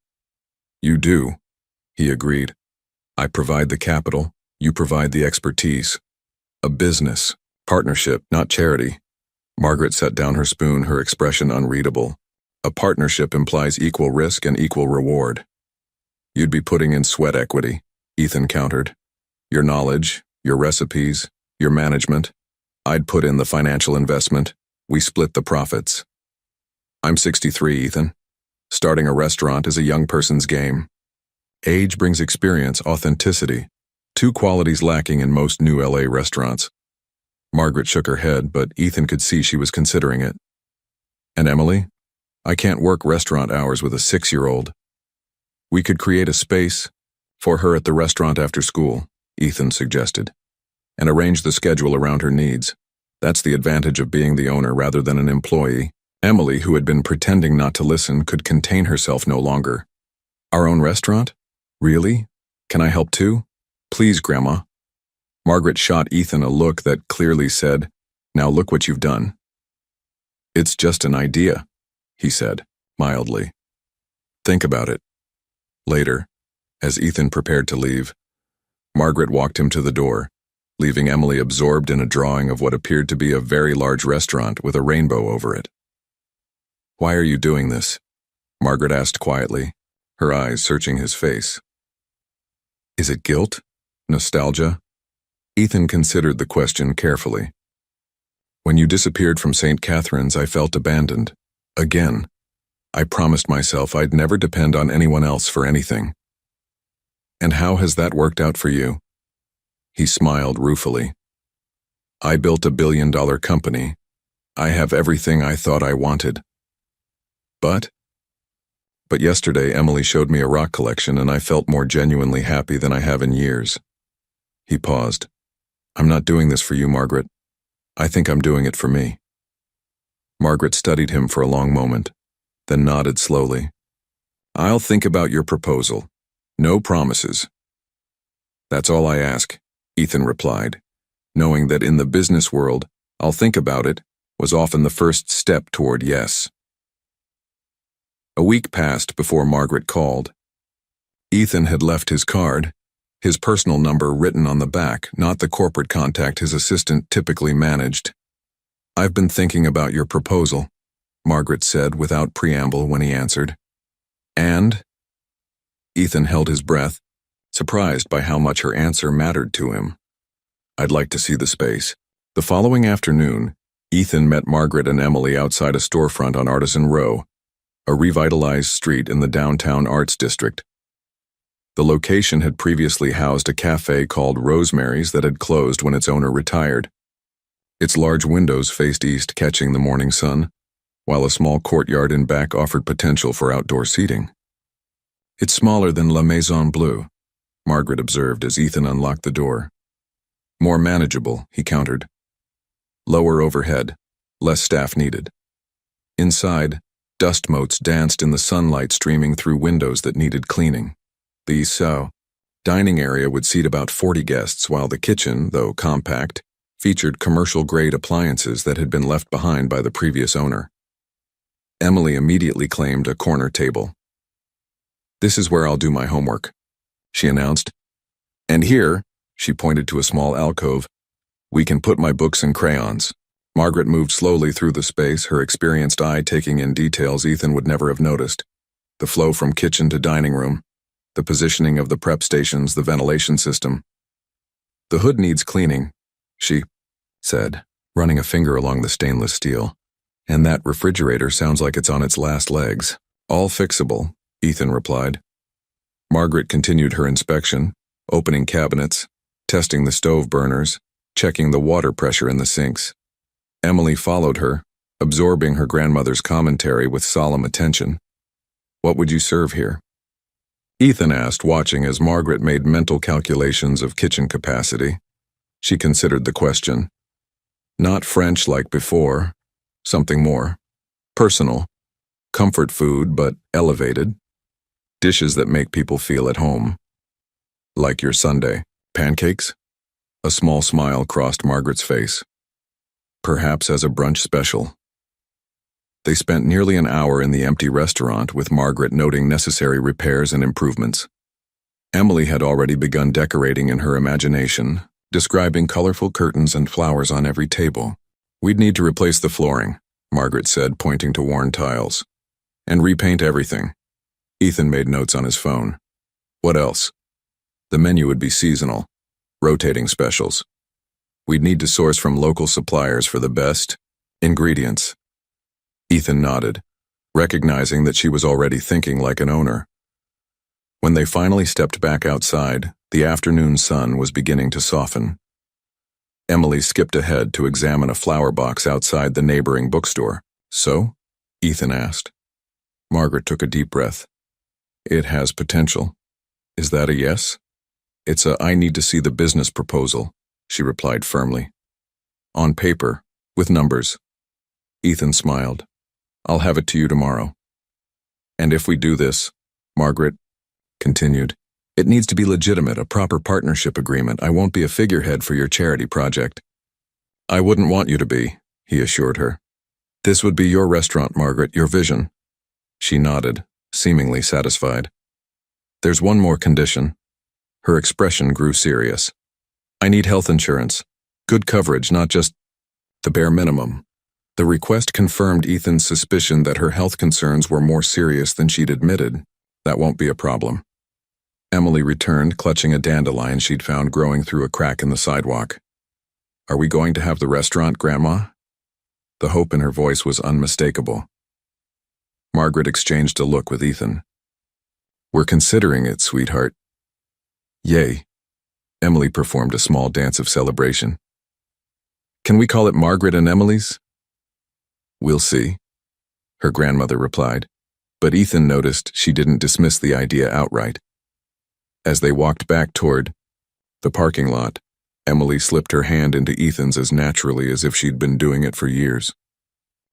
You do, he agreed. I provide the capital, you provide the expertise. A business, partnership, not charity. Margaret set down her spoon, her expression unreadable. A partnership implies equal risk and equal reward. You'd be putting in sweat equity, Ethan countered. Your knowledge, your recipes, your management. I'd put in the financial investment. We split the profits. I'm 63, Ethan. Starting a restaurant is a young person's game. Age brings experience, authenticity, two qualities lacking in most new LA restaurants. Margaret shook her head, but Ethan could see she was considering it. And Emily? I can't work restaurant hours with a 6-year-old. We could create a space for her at the restaurant after school, Ethan suggested, and arrange the schedule around her needs. That's the advantage of being the owner rather than an employee. Emily, who had been pretending not to listen, could contain herself no longer. Our own restaurant? Really? Can I help too? Please, Grandma. Margaret shot Ethan a look that clearly said, "Now look what you've done." "It's just an idea," he said, mildly. "Think about it." Later, as Ethan prepared to leave, Margaret walked him to the door, leaving Emily absorbed in a drawing of what appeared to be a very large restaurant with a rainbow over it. "Why are you doing this?" Margaret asked quietly, her eyes searching his face. Is it guilt? Nostalgia? Ethan considered the question carefully. "When you disappeared from St. Catherine's, I felt abandoned. Again. I promised myself I'd never depend on anyone else for anything. And how has that worked out for you?" He smiled ruefully. "I built $1 billion company. I have everything I thought I wanted. But yesterday Emily showed me a rock collection and I felt more genuinely happy than I have in years." He paused. "I'm not doing this for you, Margaret. I think I'm doing it for me." Margaret studied him for a long moment, then nodded slowly. "I'll think about your proposal. No promises." "That's all I ask," Ethan replied, knowing that in the business world, "I'll think about it" was often the first step toward yes. A week passed before Margaret called. Ethan had left his card, his personal number written on the back, not the corporate contact his assistant typically managed. "I've been thinking about your proposal," Margaret said without preamble when he answered. "And?" Ethan held his breath, surprised by how much her answer mattered to him. "I'd like to see the space." The following afternoon, Ethan met Margaret and Emily outside a storefront on Artisan Row, a revitalized street in the downtown arts district. The location had previously housed a cafe called Rosemary's that had closed when its owner retired. Its large windows faced east, catching the morning sun, while a small courtyard in back offered potential for outdoor seating. "It's smaller than La Maison Bleue," Margaret observed as Ethan unlocked the door. "More manageable," he countered. "Lower overhead, less staff needed." Inside, dust motes danced in the sunlight streaming through windows that needed cleaning. The dining area would seat about 40 guests, while the kitchen, though compact, featured commercial-grade appliances that had been left behind by the previous owner. Emily immediately claimed a corner table. "This is where I'll do my homework," she announced. "And here," she pointed to a small alcove, "we can put my books and crayons." Margaret moved slowly through the space, her experienced eye taking in details Ethan would never have noticed. The flow from kitchen to dining room, the positioning of the prep stations, the ventilation system. "The hood needs cleaning," she said, running a finger along the stainless steel. "And that refrigerator sounds like it's on its last legs." "All fixable," Ethan replied. Margaret continued her inspection, opening cabinets, testing the stove burners, checking the water pressure in the sinks. Emily followed her, absorbing her grandmother's commentary with solemn attention. "What would you serve here?" Ethan asked, watching as Margaret made mental calculations of kitchen capacity. She considered the question. Not French like before, something more personal, comfort food but elevated, dishes that make people feel at home. "Like your Sunday, pancakes?" A small smile crossed Margaret's face. "Perhaps as a brunch special." They spent nearly an hour in the empty restaurant, with Margaret noting necessary repairs and improvements. Emily had already begun decorating in her imagination, describing colorful curtains and flowers on every table. "We'd need to replace the flooring," Margaret said, pointing to worn tiles. "And repaint everything." Ethan made notes on his phone. "What else?" "The menu would be seasonal, rotating specials. We'd need to source from local suppliers for the best ingredients." Ethan nodded. recognizing that she was already thinking like an owner. When they finally stepped back outside, the afternoon sun was beginning to soften. Emily skipped ahead to examine a flower box outside the neighboring bookstore. "So?" Ethan asked. Margaret took a deep breath. "It has potential. Is that a yes?" "It's a I need to see the business proposal," she replied firmly. "On paper, with numbers." Ethan smiled. "I'll have it to you tomorrow." "And if we do this," Margaret continued, "it needs to be legitimate, a proper partnership agreement. I won't be a figurehead for your charity project." "I wouldn't want you to be," he assured her. "This would be your restaurant, Margaret, your vision." She nodded, seemingly satisfied. "There's one more condition." Her expression grew serious. "I need health insurance. Good coverage, not just the bare minimum." The request confirmed Ethan's suspicion that her health concerns were more serious than she'd admitted. "That won't be a problem." Emily returned, clutching a dandelion she'd found growing through a crack in the sidewalk. "Are we going to have the restaurant, Grandma?" The hope in her voice was unmistakable. Margaret exchanged a look with Ethan. "We're considering it, sweetheart." "Yay." Emily performed a small dance of celebration. "Can we call it Margaret and Emily's?" "We'll see," her grandmother replied, but Ethan noticed she didn't dismiss the idea outright. As they walked back toward the parking lot, Emily slipped her hand into Ethan's as naturally as if she'd been doing it for years.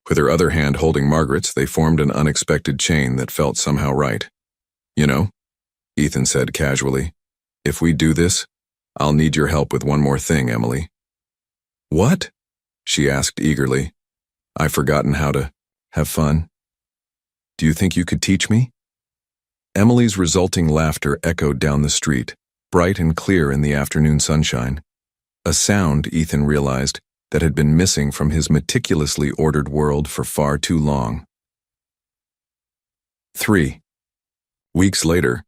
With her other hand holding Margaret's, they formed an unexpected chain that felt somehow right. "You know," Ethan said casually, "if we do this, I'll need your help with one more thing, Emily." "What?" she asked eagerly. "I've forgotten how to have fun. Do you think you could teach me?" Emily's resulting laughter echoed down the street, bright and clear in the afternoon sunshine. A sound, Ethan realized, that had been missing from his meticulously ordered world for far too long. 3. Weeks later,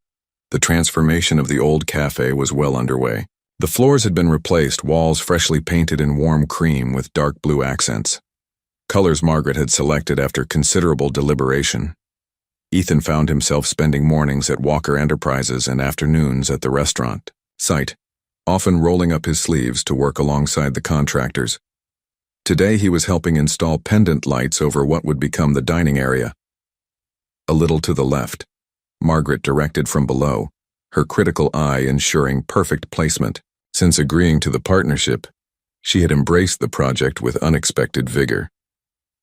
the transformation of the old cafe was well underway. The floors had been replaced, walls freshly painted in warm cream with dark blue accents. Colors Margaret had selected after considerable deliberation. Ethan found himself spending mornings at Walker Enterprises and afternoons at the restaurant site, often rolling up his sleeves to work alongside the contractors. Today he was helping install pendant lights over what would become the dining area. A little to the left, Margaret directed from below, her critical eye ensuring perfect placement. Since agreeing to the partnership, she had embraced the project with unexpected vigor.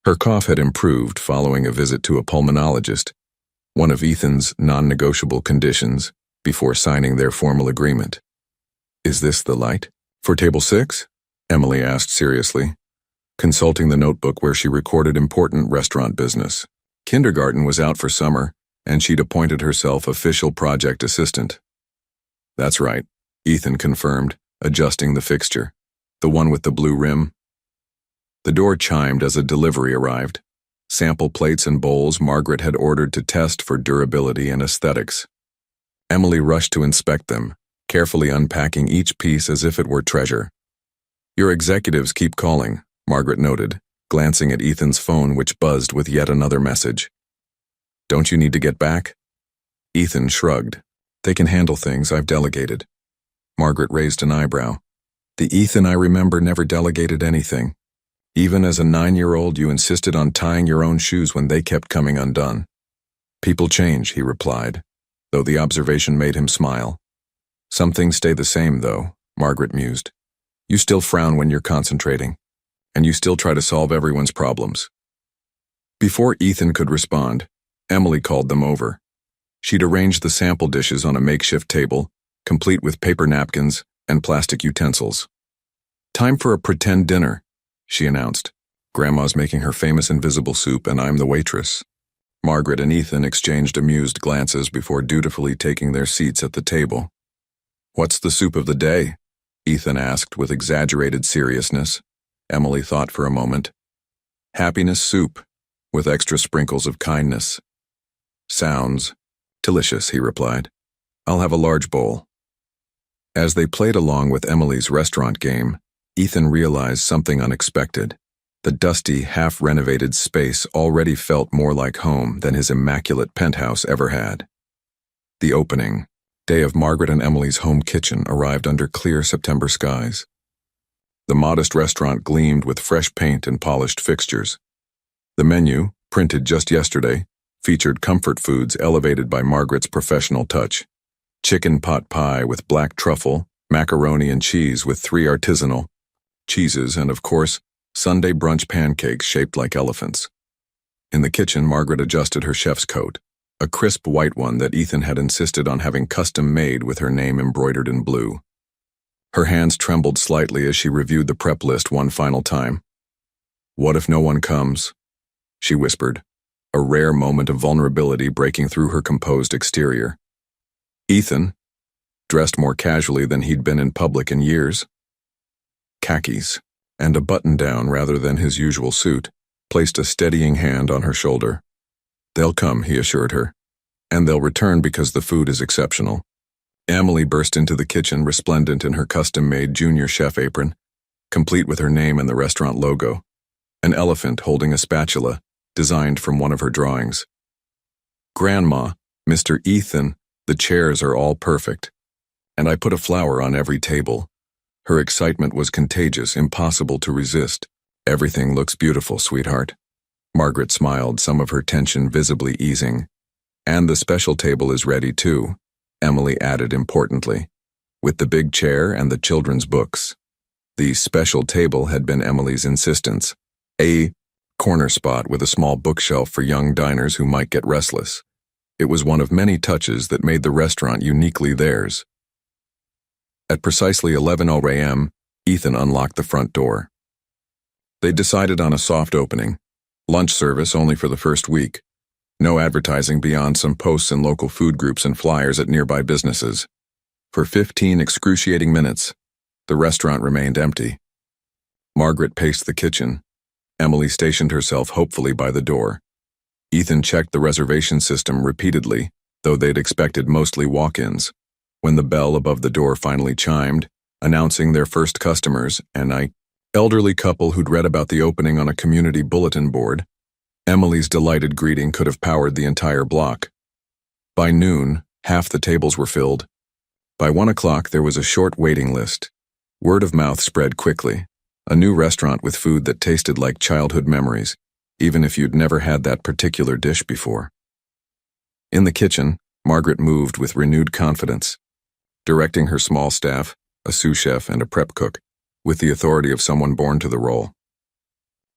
Her cough had improved following a visit to a pulmonologist, one of Ethan's non-negotiable conditions before signing their formal agreement. "Is this the light for table 6? Emily asked seriously, consulting the notebook where she recorded important restaurant business. Kindergarten was out for summer, and she'd appointed herself official project assistant. "That's right," Ethan confirmed, adjusting the fixture. "The one with the blue rim." The door chimed as a delivery arrived. Sample plates and bowls Margaret had ordered to test for durability and aesthetics. Emily rushed to inspect them, carefully unpacking each piece as if it were treasure. "Your executives keep calling," Margaret noted, glancing at Ethan's phone which buzzed with yet another message. "Don't you need to get back?" Ethan shrugged. "They can handle things, I've delegated." Margaret raised an eyebrow. "The Ethan I remember never delegated anything. Even as a 9-year-old, you insisted on tying your own shoes when they kept coming undone." "People change," he replied, though the observation made him smile. "Some things stay the same, though," Margaret mused. "You still frown when you're concentrating, and you still try to solve everyone's problems." Before Ethan could respond, Emily called them over. She'd arranged the sample dishes on a makeshift table, complete with paper napkins and plastic utensils. "Time for a pretend dinner," she announced. "Grandma's making her famous invisible soup and I'm the waitress." Margaret and Ethan exchanged amused glances before dutifully taking their seats at the table. "What's the soup of the day?" Ethan asked with exaggerated seriousness. Emily thought for a moment. "Happiness soup, with extra sprinkles of kindness." "Sounds delicious," he replied. "I'll have a large bowl." As they played along with Emily's restaurant game, Ethan realized something unexpected. The dusty, half-renovated space already felt more like home than his immaculate penthouse ever had. The opening day of Margaret and Emily's home kitchen arrived under clear September skies. The modest restaurant gleamed with fresh paint and polished fixtures. The menu, printed just yesterday, featured comfort foods elevated by Margaret's professional touch. Chicken pot pie with black truffle, macaroni and cheese with 3 artisanal cheeses, and of course, Sunday brunch pancakes shaped like elephants. In the kitchen, Margaret adjusted her chef's coat, a crisp white one that Ethan had insisted on having custom made with her name embroidered in blue. Her hands trembled slightly as she reviewed the prep list one final time. "What if no one comes?" she whispered, a rare moment of vulnerability breaking through her composed exterior. Ethan, dressed more casually than he'd been in public in years, khakis, and a button-down rather than his usual suit, placed a steadying hand on her shoulder. "They'll come," he assured her, "and they'll return because the food is exceptional." Emily burst into the kitchen resplendent in her custom-made junior chef apron, complete with her name and the restaurant logo, an elephant holding a spatula, designed from one of her drawings. "Grandma, Mr. Ethan, the chairs are all perfect. And I put a flower on every table." Her excitement was contagious, impossible to resist. "Everything looks beautiful, sweetheart." Margaret smiled, some of her tension visibly easing. "And the special table is ready too," Emily added importantly, "with the big chair and the children's books." The special table had been Emily's insistence, a corner spot with a small bookshelf for young diners who might get restless. It was one of many touches that made the restaurant uniquely theirs. At precisely 11 a.m., Ethan unlocked the front door. They decided on a soft opening, lunch service only for the first week, no advertising beyond some posts in local food groups and flyers at nearby businesses. For 15 excruciating minutes, the restaurant remained empty. Margaret paced the kitchen. Emily stationed herself hopefully by the door. Ethan checked the reservation system repeatedly, though they'd expected mostly walk-ins. When the bell above the door finally chimed, announcing their first customers, an elderly couple who'd read about the opening on a community bulletin board, Emily's delighted greeting could have powered the entire block. By noon, half the tables were filled. By 1 o'clock, there was a short waiting list. Word of mouth spread quickly. A new restaurant with food that tasted like childhood memories, even if you'd never had that particular dish before. In the kitchen, Margaret moved with renewed confidence, directing her small staff, a sous chef and a prep cook, with the authority of someone born to the role.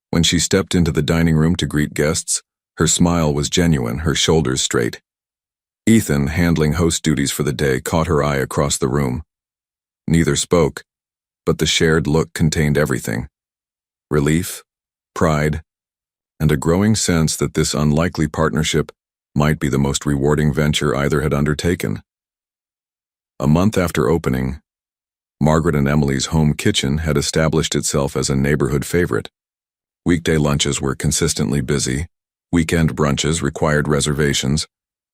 When she stepped into the dining room to greet guests, her smile was genuine, her shoulders straight. Ethan, handling host duties for the day, caught her eye across the room. Neither spoke, but the shared look contained everything: relief, pride, and a growing sense that this unlikely partnership might be the most rewarding venture either had undertaken. A month after opening, Margaret and Emily's home kitchen had established itself as a neighborhood favorite. Weekday lunches were consistently busy, weekend brunches required reservations,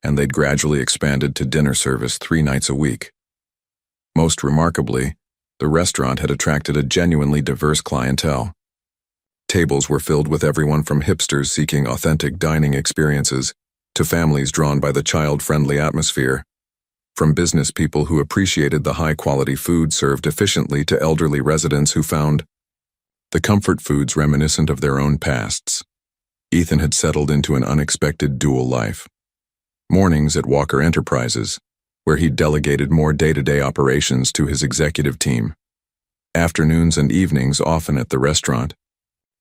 and they'd gradually expanded to dinner service 3 nights a week. Most remarkably, the restaurant had attracted a genuinely diverse clientele. Tables were filled with everyone from hipsters seeking authentic dining experiences to families drawn by the child-friendly atmosphere, from business people who appreciated the high-quality food served efficiently to elderly residents who found the comfort foods reminiscent of their own pasts. Ethan had settled into an unexpected dual life. Mornings at Walker Enterprises, where he delegated more day-to-day operations to his executive team. Afternoons and evenings often at the restaurant,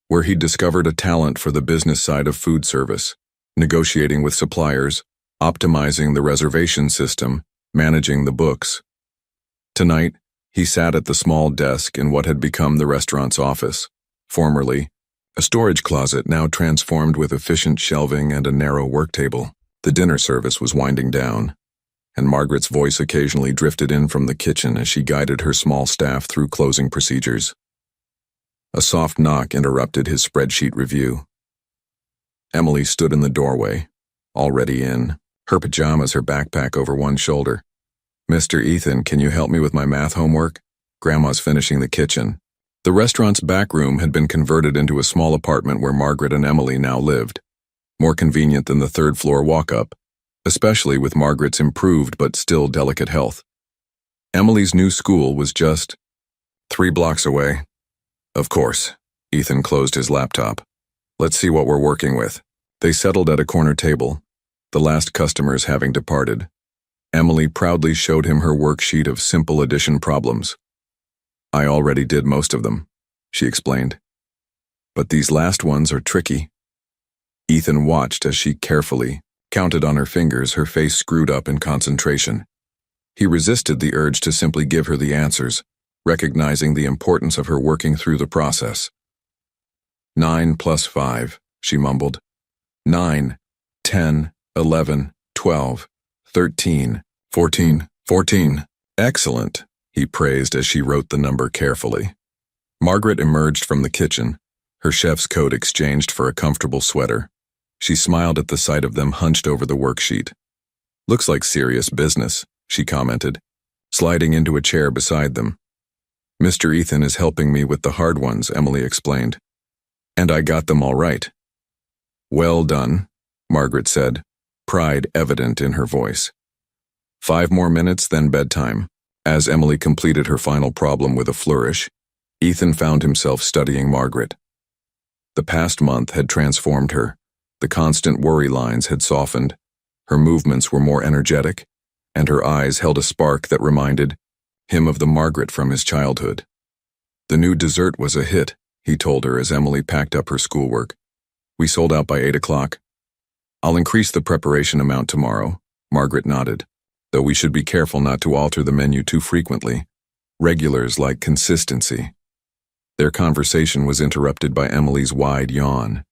where he discovered a talent for the business side of food service, negotiating with suppliers, optimizing the reservation system, managing the books. Tonight, he sat at the small desk in what had become the restaurant's office, formerly a storage closet now transformed with efficient shelving and a narrow work table. The dinner service was winding down, and Margaret's voice occasionally drifted in from the kitchen as she guided her small staff through closing procedures. A soft knock interrupted his spreadsheet review. Emily stood in the doorway, already in her pajamas, her backpack over one shoulder. "Mr. Ethan, can you help me with my math homework? Grandma's finishing the kitchen." The restaurant's back room had been converted into a small apartment where Margaret and Emily now lived, more convenient than the third-floor walk-up, especially with Margaret's improved but still delicate health. Emily's new school was just 3 blocks away. Of course, Ethan closed his laptop. Let's see what we're working with. They settled at a corner table, the last customers having departed. Emily proudly showed him her worksheet of simple addition problems. I already did most of them, she explained. But these last ones are tricky. Ethan watched as she carefully counted on her fingers, her face screwed up in concentration. He resisted the urge to simply give her the answers, recognizing the importance of her working through the process. 9 plus 5, she mumbled. 9, 10, 11, 12, 13, 14. Excellent, he praised as she wrote the number carefully. Margaret emerged from the kitchen, her chef's coat exchanged for a comfortable sweater. She smiled at the sight of them hunched over the worksheet. Looks like serious business, she commented, sliding into a chair beside them. Mr. Ethan is helping me with the hard ones, Emily explained. And I got them all right. Well done, Margaret said, pride evident in her voice. 5 more minutes, then bedtime. As Emily completed her final problem with a flourish, Ethan found himself studying Margaret. The past month had transformed her. The constant worry lines had softened. Her movements were more energetic, and her eyes held a spark that reminded him of the Margaret from his childhood. The new dessert was a hit, he told her as Emily packed up her schoolwork. We sold out by 8 o'clock. I'll increase the preparation amount tomorrow, Margaret nodded, though we should be careful not to alter the menu too frequently. Regulars like consistency. Their conversation was interrupted by Emily's wide yawn.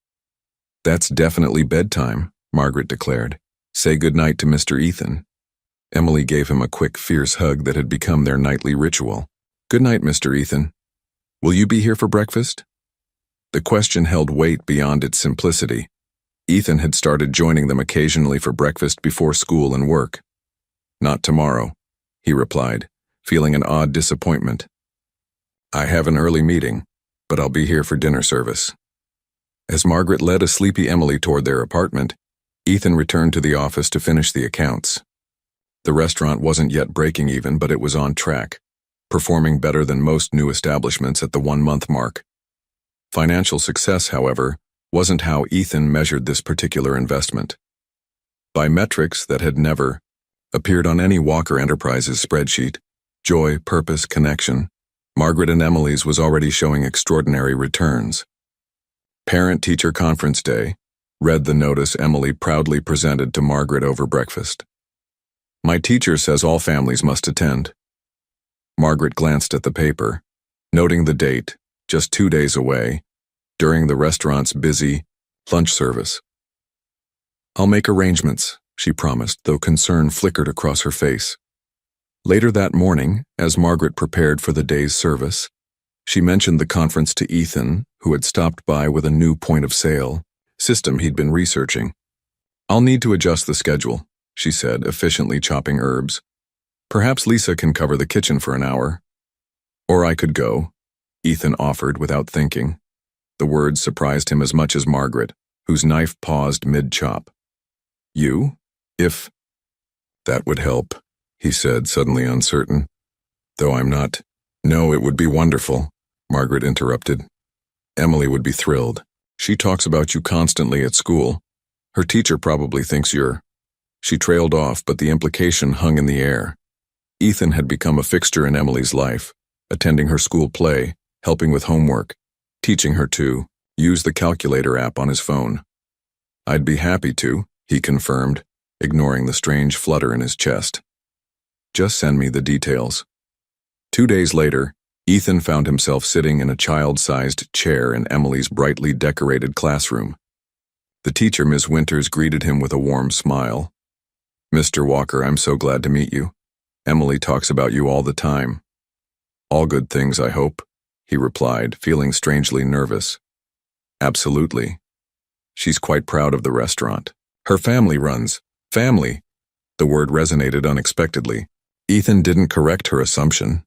That's definitely bedtime, Margaret declared. Say goodnight to Mr. Ethan. Emily gave him a quick, fierce hug that had become their nightly ritual. Good night, Mr. Ethan. Will you be here for breakfast? The question held weight beyond its simplicity. Ethan had started joining them occasionally for breakfast before school and work. Not tomorrow, he replied, feeling an odd disappointment. I have an early meeting, but I'll be here for dinner service. As Margaret led a sleepy Emily toward their apartment, Ethan returned to the office to finish the accounts. The restaurant wasn't yet breaking even, but it was on track, performing better than most new establishments at the 1-month mark. Financial success, however, wasn't how Ethan measured this particular investment. By metrics that had never appeared on any Walker Enterprises spreadsheet, joy, purpose, connection, Margaret and Emily's was already showing extraordinary returns. Parent-Teacher Conference Day, read the notice Emily proudly presented to Margaret over breakfast. My teacher says all families must attend. Margaret glanced at the paper, noting the date, just 2 days away, during the restaurant's busy lunch service. I'll make arrangements, she promised, though concern flickered across her face. Later that morning, as Margaret prepared for the day's service, she mentioned the conference to Ethan, who had stopped by with a new point-of-sale system he'd been researching. I'll need to adjust the schedule, she said, efficiently chopping herbs. Perhaps Lisa can cover the kitchen for an hour. Or I could go, Ethan offered without thinking. The words surprised him as much as Margaret, whose knife paused mid-chop. You? If that would help, he said, suddenly uncertain. Though I'm not. No, it would be wonderful, Margaret interrupted. Emily would be thrilled. She talks about you constantly at school. Her teacher probably thinks you're. She trailed off, but the implication hung in the air. Ethan had become a fixture in Emily's life, attending her school play, helping with homework, teaching her to use the calculator app on his phone. I'd be happy to, he confirmed, ignoring the strange flutter in his chest. Just send me the details. 2 days later, Ethan found himself sitting in a child-sized chair in Emily's brightly decorated classroom. The teacher, Ms. Winters, greeted him with a warm smile. Mr. Walker, I'm so glad to meet you. Emily talks about you all the time. All good things, I hope, he replied, feeling strangely nervous. Absolutely. She's quite proud of the restaurant. Her family runs. Family. The word resonated unexpectedly. Ethan didn't correct her assumption.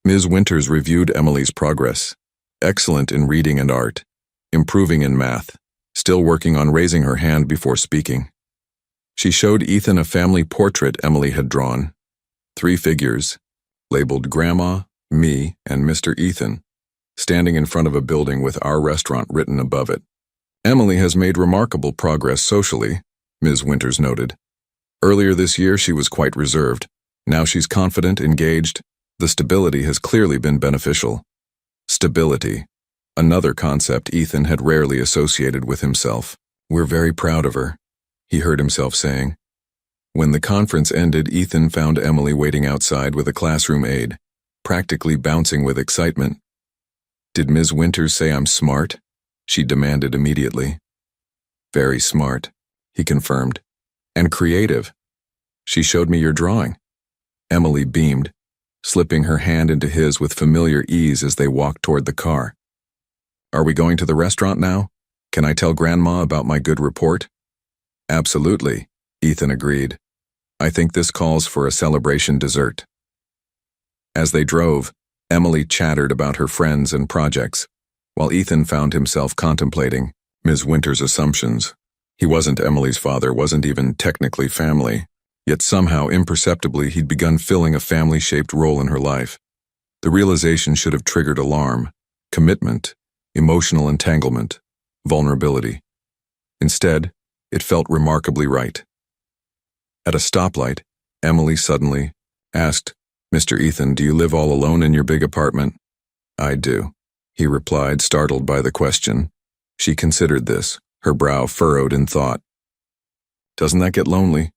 Ms. Winters reviewed Emily's progress. Excellent in reading and art. Improving in math. Still working on raising her hand before speaking. She showed Ethan a family portrait Emily had drawn. 3 figures, labeled Grandma, me, and Mr. Ethan, standing in front of a building with our restaurant written above it. Emily has made remarkable progress socially, Ms. Winters noted. Earlier this year she was quite reserved. Now she's confident, engaged. The stability has clearly been beneficial. Stability. Another concept Ethan had rarely associated with himself. We're very proud of her, he heard himself saying. When the conference ended, Ethan found Emily waiting outside with a classroom aide, practically bouncing with excitement. Did Ms. Winters say I'm smart? She demanded immediately. Very smart, he confirmed. And creative. She showed me your drawing. Emily beamed, slipping her hand into his with familiar ease as they walked toward the car. Are we going to the restaurant now? Can I tell Grandma about my good report? Absolutely, Ethan agreed. I think this calls for a celebration dessert. As they drove, Emily chattered about her friends and projects, while Ethan found himself contemplating Ms. Winters' assumptions. He wasn't Emily's father, wasn't even technically family, yet somehow imperceptibly he'd begun filling a family-shaped role in her life. The realization should have triggered alarm, commitment, emotional entanglement, vulnerability. Instead, it felt remarkably right. At a stoplight, Emily suddenly asked, Mr. Ethan, do you live all alone in your big apartment? I do, he replied, startled by the question. She considered this, her brow furrowed in thought. Doesn't that get lonely?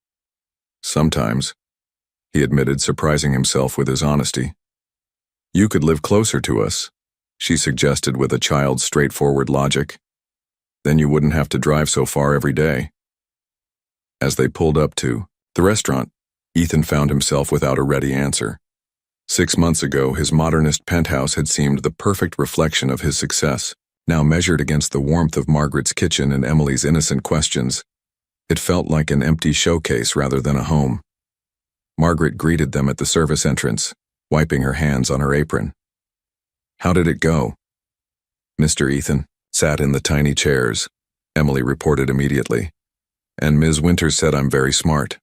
Sometimes, he admitted, surprising himself with his honesty. You could live closer to us, she suggested with a child's straightforward logic. Then you wouldn't have to drive so far every day. As they pulled up to the restaurant, Ethan found himself without a ready answer. 6 months ago, his modernist penthouse had seemed the perfect reflection of his success. Now measured against the warmth of Margaret's kitchen and Emily's innocent questions, it felt like an empty showcase rather than a home. Margaret greeted them at the service entrance, wiping her hands on her apron. How did it go? Mr. Ethan sat in the tiny chairs, Emily reported immediately, and Ms. Winters said I'm very smart.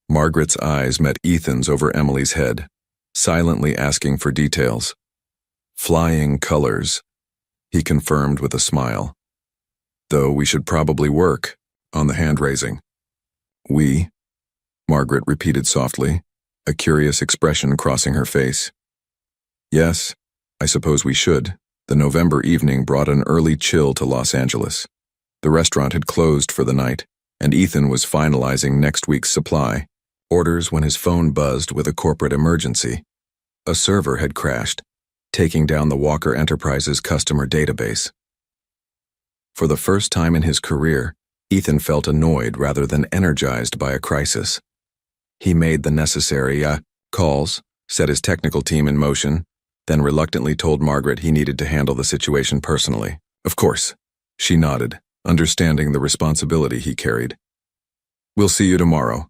Margaret's eyes met Ethan's over Emily's head, silently asking for details. Flying colors, he confirmed with a smile. Though we should probably work on the hand-raising. We? Margaret repeated softly, a curious expression crossing her face. Yes, I suppose we should. The November evening brought an early chill to Los Angeles. The restaurant had closed for the night, and Ethan was finalizing next week's supply orders when his phone buzzed with a corporate emergency. A server had crashed, taking down the Walker Enterprises customer database. For the first time in his career, Ethan felt annoyed rather than energized by a crisis. He made the necessary calls, set his technical team in motion, then reluctantly told Margaret he needed to handle the situation personally. Of course, she nodded, understanding the responsibility he carried. We'll see you tomorrow.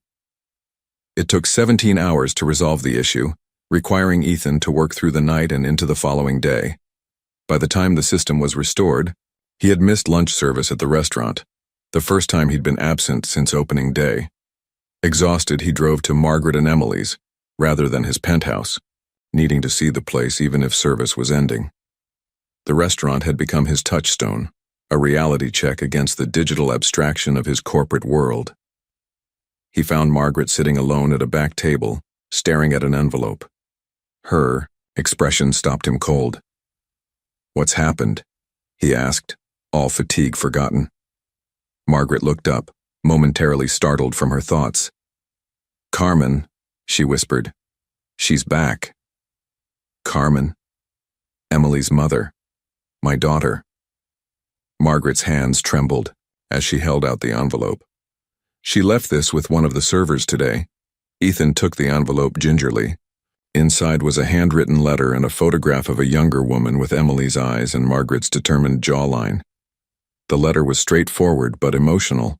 It took 17 hours to resolve the issue, requiring Ethan to work through the night and into the following day. By the time the system was restored, he had missed lunch service at the restaurant, the first time he'd been absent since opening day. Exhausted, he drove to Margaret and Emily's, rather than his penthouse, needing to see the place even if service was ending. The restaurant had become his touchstone, a reality check against the digital abstraction of his corporate world. He found Margaret sitting alone at a back table, staring at an envelope. Her expression stopped him cold. What's happened? He asked, all fatigue forgotten. Margaret looked up, momentarily startled from her thoughts. Carmen, she whispered. She's back. Carmen. Emily's mother. My daughter. Margaret's hands trembled as she held out the envelope. She left this with one of the servers today. Ethan took the envelope gingerly. Inside was a handwritten letter and a photograph of a younger woman with Emily's eyes and Margaret's determined jawline. The letter was straightforward but emotional.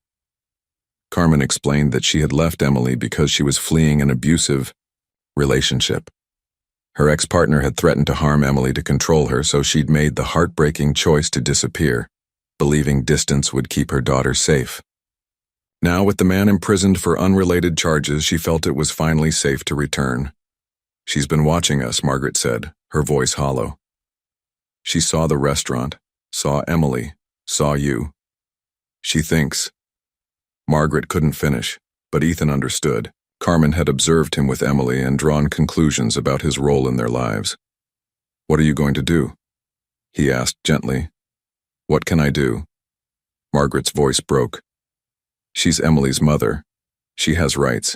Carmen explained that she had left Emily because she was fleeing an abusive relationship. Her ex-partner had threatened to harm Emily to control her, so she'd made the heartbreaking choice to disappear, believing distance would keep her daughter safe. Now, with the man imprisoned for unrelated charges, she felt it was finally safe to return. "She's been watching us," Margaret said, her voice hollow. "She saw the restaurant, saw Emily, saw you. She thinks." Margaret couldn't finish, but Ethan understood. Carmen had observed him with Emily and drawn conclusions about his role in their lives. "What are you going to do?" he asked gently. "What can I do?" Margaret's voice broke. "She's Emily's mother. She has rights."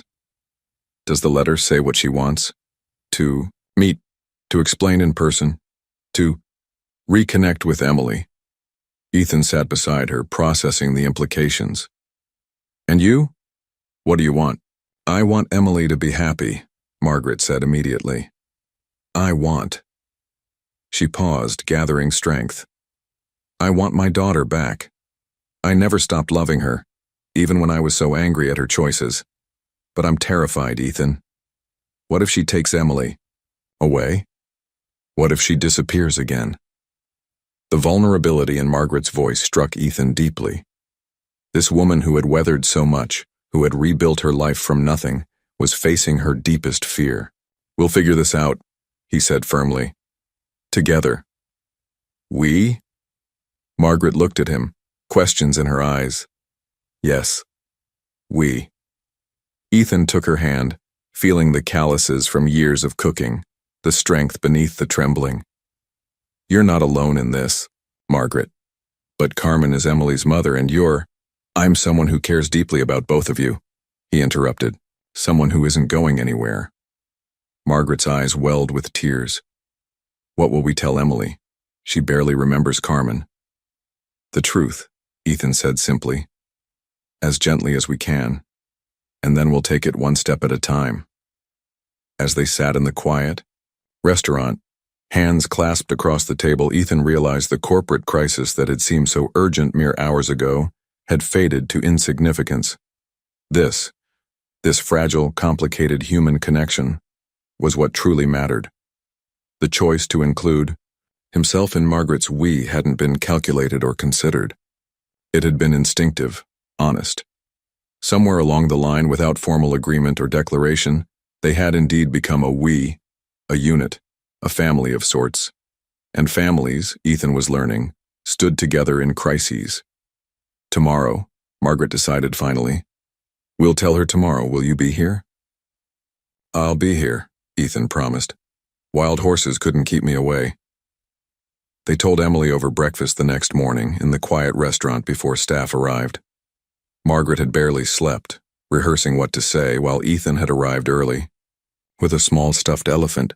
"Does the letter say what she wants?" "To meet, to explain in person, to reconnect with Emily." Ethan sat beside her, processing the implications. "And you? What do you want?" "I want Emily to be happy," Margaret said immediately. "I want." She paused, gathering strength. "I want my daughter back. I never stopped loving her, even when I was so angry at her choices. But I'm terrified, Ethan. What if she takes Emily away? What if she disappears again?" The vulnerability in Margaret's voice struck Ethan deeply. This woman who had weathered so much, who had rebuilt her life from nothing, was facing her deepest fear. "We'll figure this out," he said firmly. "Together." "We?" Margaret looked at him, questions in her eyes. "Yes, we." Ethan took her hand, feeling the calluses from years of cooking, the strength beneath the trembling. "You're not alone in this, Margaret. But Carmen is Emily's mother and I'm someone who cares deeply about both of you," he interrupted. "Someone who isn't going anywhere." Margaret's eyes welled with tears. "What will we tell Emily? She barely remembers Carmen." "The truth," Ethan said simply. "As gently as we can. And then we'll take it one step at a time." As they sat in the quiet restaurant, hands clasped across the table, Ethan realized the corporate crisis that had seemed so urgent mere hours ago had faded to insignificance. This fragile, complicated human connection was what truly mattered. The choice to include himself in Margaret's "we" hadn't been calculated or considered. It had been instinctive, honest. Somewhere along the line, without formal agreement or declaration, they had indeed become a "we," a unit, a family of sorts. And families, Ethan was learning, stood together in crises. "Tomorrow," Margaret decided finally. "We'll tell her tomorrow. Will you be here?" "I'll be here," Ethan promised. "Wild horses couldn't keep me away." They told Emily over breakfast the next morning in the quiet restaurant before staff arrived. Margaret had barely slept, rehearsing what to say, while Ethan had arrived early, with a small stuffed elephant,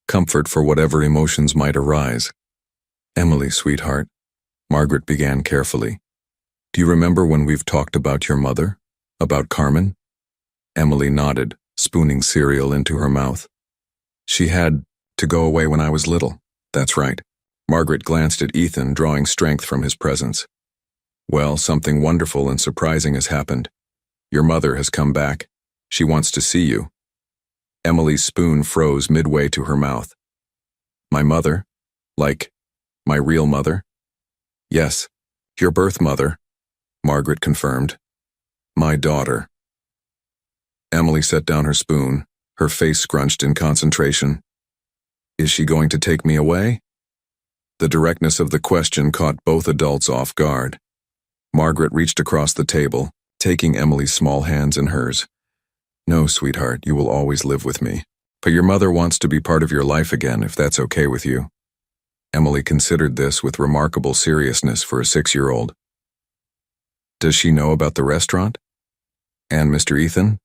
comfort for whatever emotions might arise. "Emily, sweetheart," Margaret began carefully. "Do you remember when we've talked about your mother? About Carmen?" Emily nodded, spooning cereal into her mouth. "She had to go away when I was little." "That's right." Margaret glanced at Ethan, drawing strength from his presence. "Well, something wonderful and surprising has happened. Your mother has come back. She wants to see you." Emily's spoon froze midway to her mouth. "My mother? Like, my real mother?" "Yes, your birth mother," Margaret confirmed. "My daughter." Emily set down her spoon, her face scrunched in concentration. "Is she going to take me away?" The directness of the question caught both adults off guard. Margaret reached across the table, taking Emily's small hands in hers. "No, sweetheart, you will always live with me. But your mother wants to be part of your life again, if that's okay with you." Emily considered this with remarkable seriousness for a 6-year-old. "Does she know about the restaurant? And Mr. Ethan?"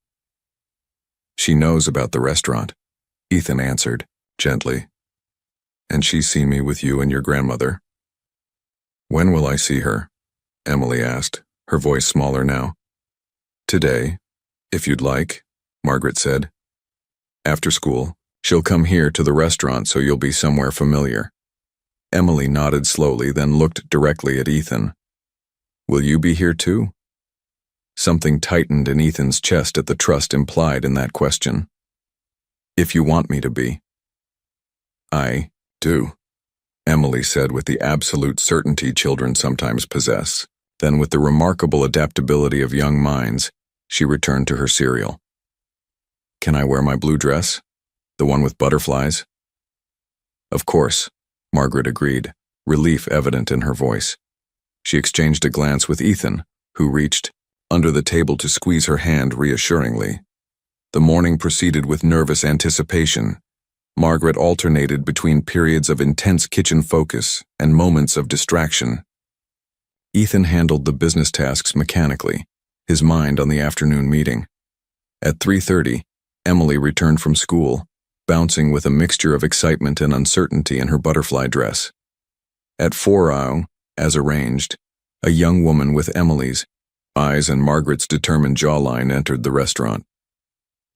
"She knows about the restaurant," Ethan answered, gently. "And she's seen me with you and your grandmother." "When will I see her?" Emily asked, her voice smaller now. "Today, if you'd like," Margaret said. "After school, she'll come here to the restaurant so you'll be somewhere familiar." Emily nodded slowly, then looked directly at Ethan. "Will you be here too?" Something tightened in Ethan's chest at the trust implied in that question. "If you want me to be." I do, Emily said with the absolute certainty children sometimes possess. Then, with the remarkable adaptability of young minds, she returned to her cereal. Can I wear my blue dress? The one with butterflies? Of course, Margaret agreed, relief evident in her voice. She exchanged a glance with Ethan, who reached under the table to squeeze her hand reassuringly. The morning proceeded with nervous anticipation. Margaret alternated between periods of intense kitchen focus and moments of distraction. Ethan handled the business tasks mechanically, his mind on the afternoon meeting. At 3:30, Emily returned from school, bouncing with a mixture of excitement and uncertainty in her butterfly dress. At 4, as arranged, a young woman with Emily's eyes and Margaret's determined jawline entered the restaurant.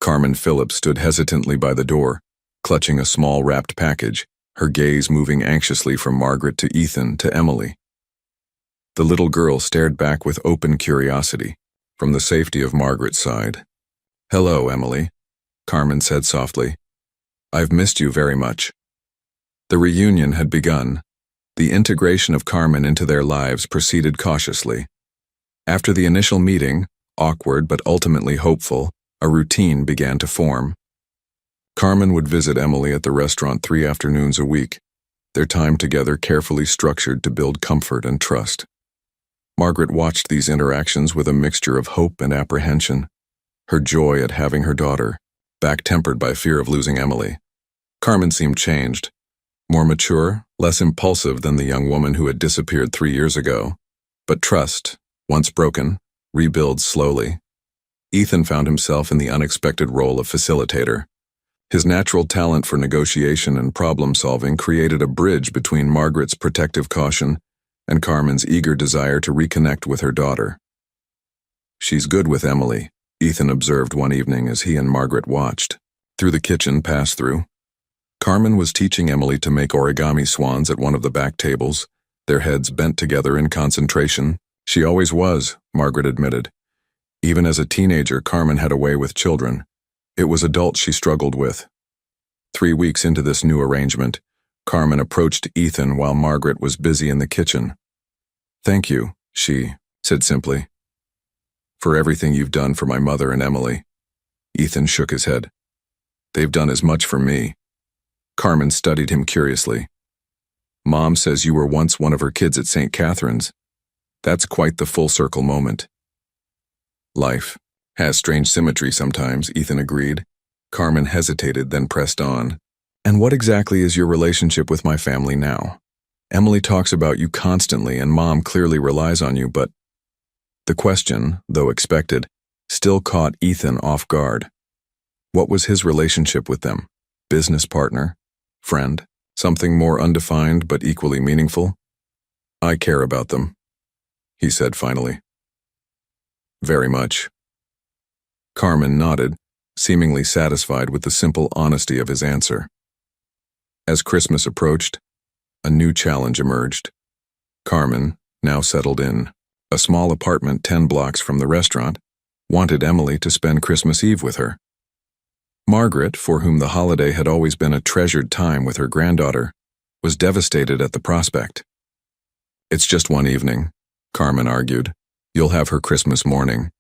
Carmen Phillips stood hesitantly by the door, clutching a small wrapped package, her gaze moving anxiously from Margaret to Ethan to Emily. The little girl stared back with open curiosity, from the safety of Margaret's side. "Hello, Emily," Carmen said softly. "I've missed you very much." The reunion had begun. The integration of Carmen into their lives proceeded cautiously. After the initial meeting, awkward but ultimately hopeful, a routine began to form. Carmen would visit Emily at the restaurant 3 afternoons a week, their time together carefully structured to build comfort and trust. Margaret watched these interactions with a mixture of hope and apprehension, her joy at having her daughter, back tempered by fear of losing Emily. Carmen seemed changed, more mature, less impulsive than the young woman who had disappeared 3 years ago. But trust, once broken, rebuilds slowly. Ethan found himself in the unexpected role of facilitator. His natural talent for negotiation and problem-solving created a bridge between Margaret's protective caution and Carmen's eager desire to reconnect with her daughter. "She's good with Emily," Ethan observed one evening as he and Margaret watched. Through the kitchen pass-through, Carmen was teaching Emily to make origami swans at one of the back tables, their heads bent together in concentration. "She always was," Margaret admitted. Even as a teenager, Carmen had a way with children. It was adults she struggled with. 3 weeks into this new arrangement, Carmen approached Ethan while Margaret was busy in the kitchen. "Thank you," she said simply, "for everything you've done for my mother and Emily." Ethan shook his head. "They've done as much for me." Carmen studied him curiously. "Mom says you were once one of her kids at St. Catherine's. That's quite the full circle moment." "Life has strange symmetry sometimes," Ethan agreed. Carmen hesitated, then pressed on. "And what exactly is your relationship with my family now? Emily talks about you constantly and Mom clearly relies on you, but..." The question, though expected, still caught Ethan off guard. What was his relationship with them? Business partner? Friend? Something more undefined but equally meaningful? "I care about them," he said finally. "Very much." Carmen nodded, seemingly satisfied with the simple honesty of his answer. As Christmas approached, a new challenge emerged. Carmen, now settled in a small apartment 10 blocks from the restaurant, wanted Emily to spend Christmas Eve with her. Margaret, for whom the holiday had always been a treasured time with her granddaughter, was devastated at the prospect. "It's just one evening," Carmen argued. "You'll have her Christmas morning."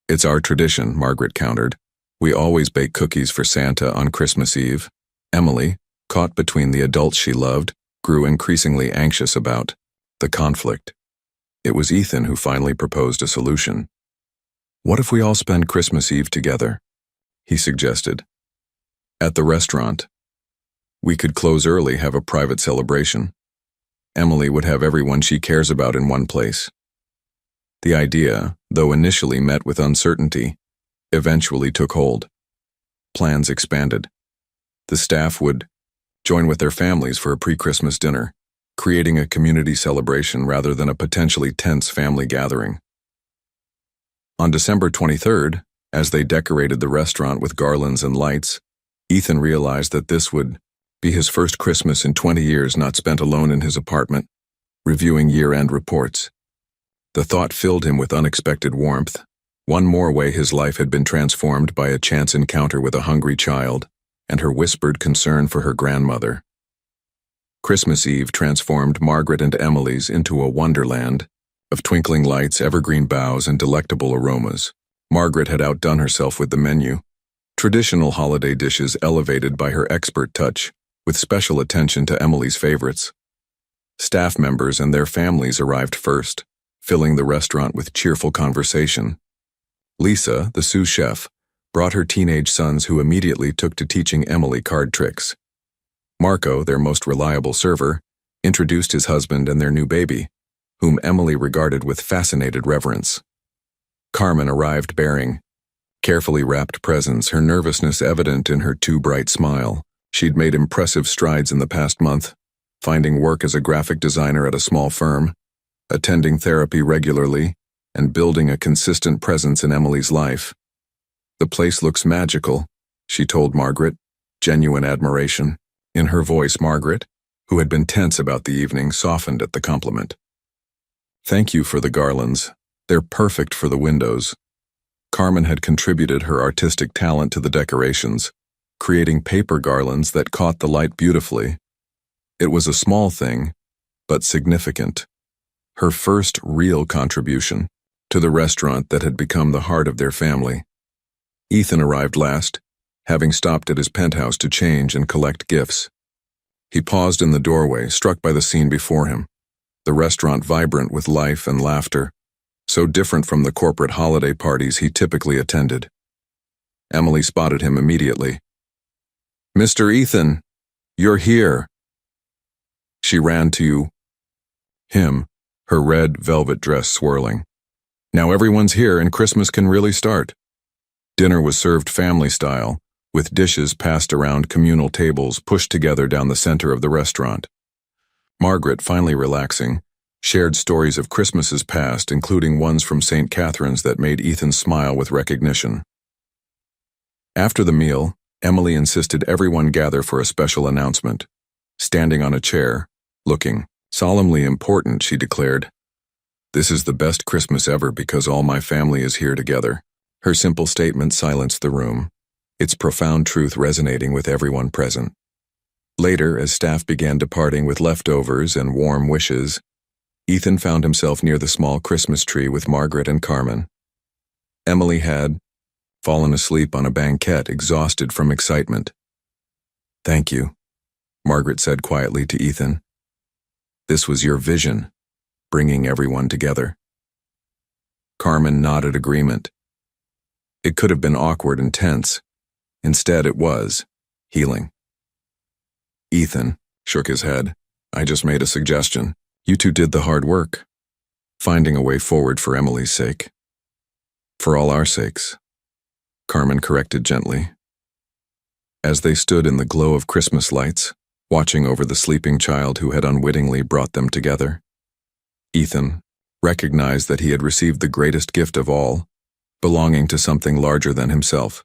"It's our tradition," Margaret countered. "We always bake cookies for Santa on Christmas Eve." Emily, caught between the adults she loved, grew increasingly anxious about the conflict. It was Ethan who finally proposed a solution. "What if we all spend Christmas Eve together?" he suggested. "At the restaurant. We could close early, have a private celebration. Emily would have everyone she cares about in one place." The idea, though initially met with uncertainty, eventually took hold. Plans expanded. The staff would join with their families for a pre-Christmas dinner, creating a community celebration rather than a potentially tense family gathering. On December 23rd, as they decorated the restaurant with garlands and lights, Ethan realized that this would be his first Christmas in 20 years not spent alone in his apartment, reviewing year-end reports. The thought filled him with unexpected warmth. One more way his life had been transformed by a chance encounter with a hungry child and her whispered concern for her grandmother. Christmas Eve transformed Margaret and Emily's into a wonderland of twinkling lights, evergreen boughs, and delectable aromas. Margaret had outdone herself with the menu. Traditional holiday dishes elevated by her expert touch, with special attention to Emily's favorites. Staff members and their families arrived first, filling the restaurant with cheerful conversation. Lisa, the sous chef, brought her teenage sons who immediately took to teaching Emily card tricks. Marco, their most reliable server, introduced his husband and their new baby, whom Emily regarded with fascinated reverence. Carmen arrived bearing carefully wrapped presents, her nervousness evident in her too bright smile. She'd made impressive strides in the past month, finding work as a graphic designer at a small firm, attending therapy regularly, and building a consistent presence in Emily's life. "The place looks magical," she told Margaret, genuine admiration. In her voice, Margaret, who had been tense about the evening, softened at the compliment. "Thank you for the garlands. They're perfect for the windows." Carmen had contributed her artistic talent to the decorations, creating paper garlands that caught the light beautifully. It was a small thing, but significant. Her first real contribution to the restaurant that had become the heart of their family. Ethan arrived last, having stopped at his penthouse to change and collect gifts. He paused in the doorway, struck by the scene before him, the restaurant vibrant with life and laughter, so different from the corporate holiday parties he typically attended. Emily spotted him immediately. "Mr. Ethan, you're here." She ran to him, her red velvet dress swirling. "Now everyone's here and Christmas can really start." Dinner was served family style, with dishes passed around communal tables pushed together down the center of the restaurant. Margaret, finally relaxing, shared stories of Christmases past, including ones from St. Catherine's that made Ethan smile with recognition. After the meal, Emily insisted everyone gather for a special announcement. Standing on a chair, looking solemnly important, she declared, "This is the best Christmas ever because all my family is here together." Her simple statement silenced the room, its profound truth resonating with everyone present. Later, as staff began departing with leftovers and warm wishes, Ethan found himself near the small Christmas tree with Margaret and Carmen. Emily had fallen asleep on a banquette, exhausted from excitement. "Thank you," Margaret said quietly to Ethan. "This was your vision, bringing everyone together." Carmen nodded agreement. It could have been awkward and tense. Instead, it was healing. Ethan shook his head. "I just made a suggestion. You two did the hard work, finding a way forward for Emily's sake. For all our sakes," Carmen corrected gently. As they stood in the glow of Christmas lights, watching over the sleeping child who had unwittingly brought them together, Ethan recognized that he had received the greatest gift of all, belonging to something larger than himself,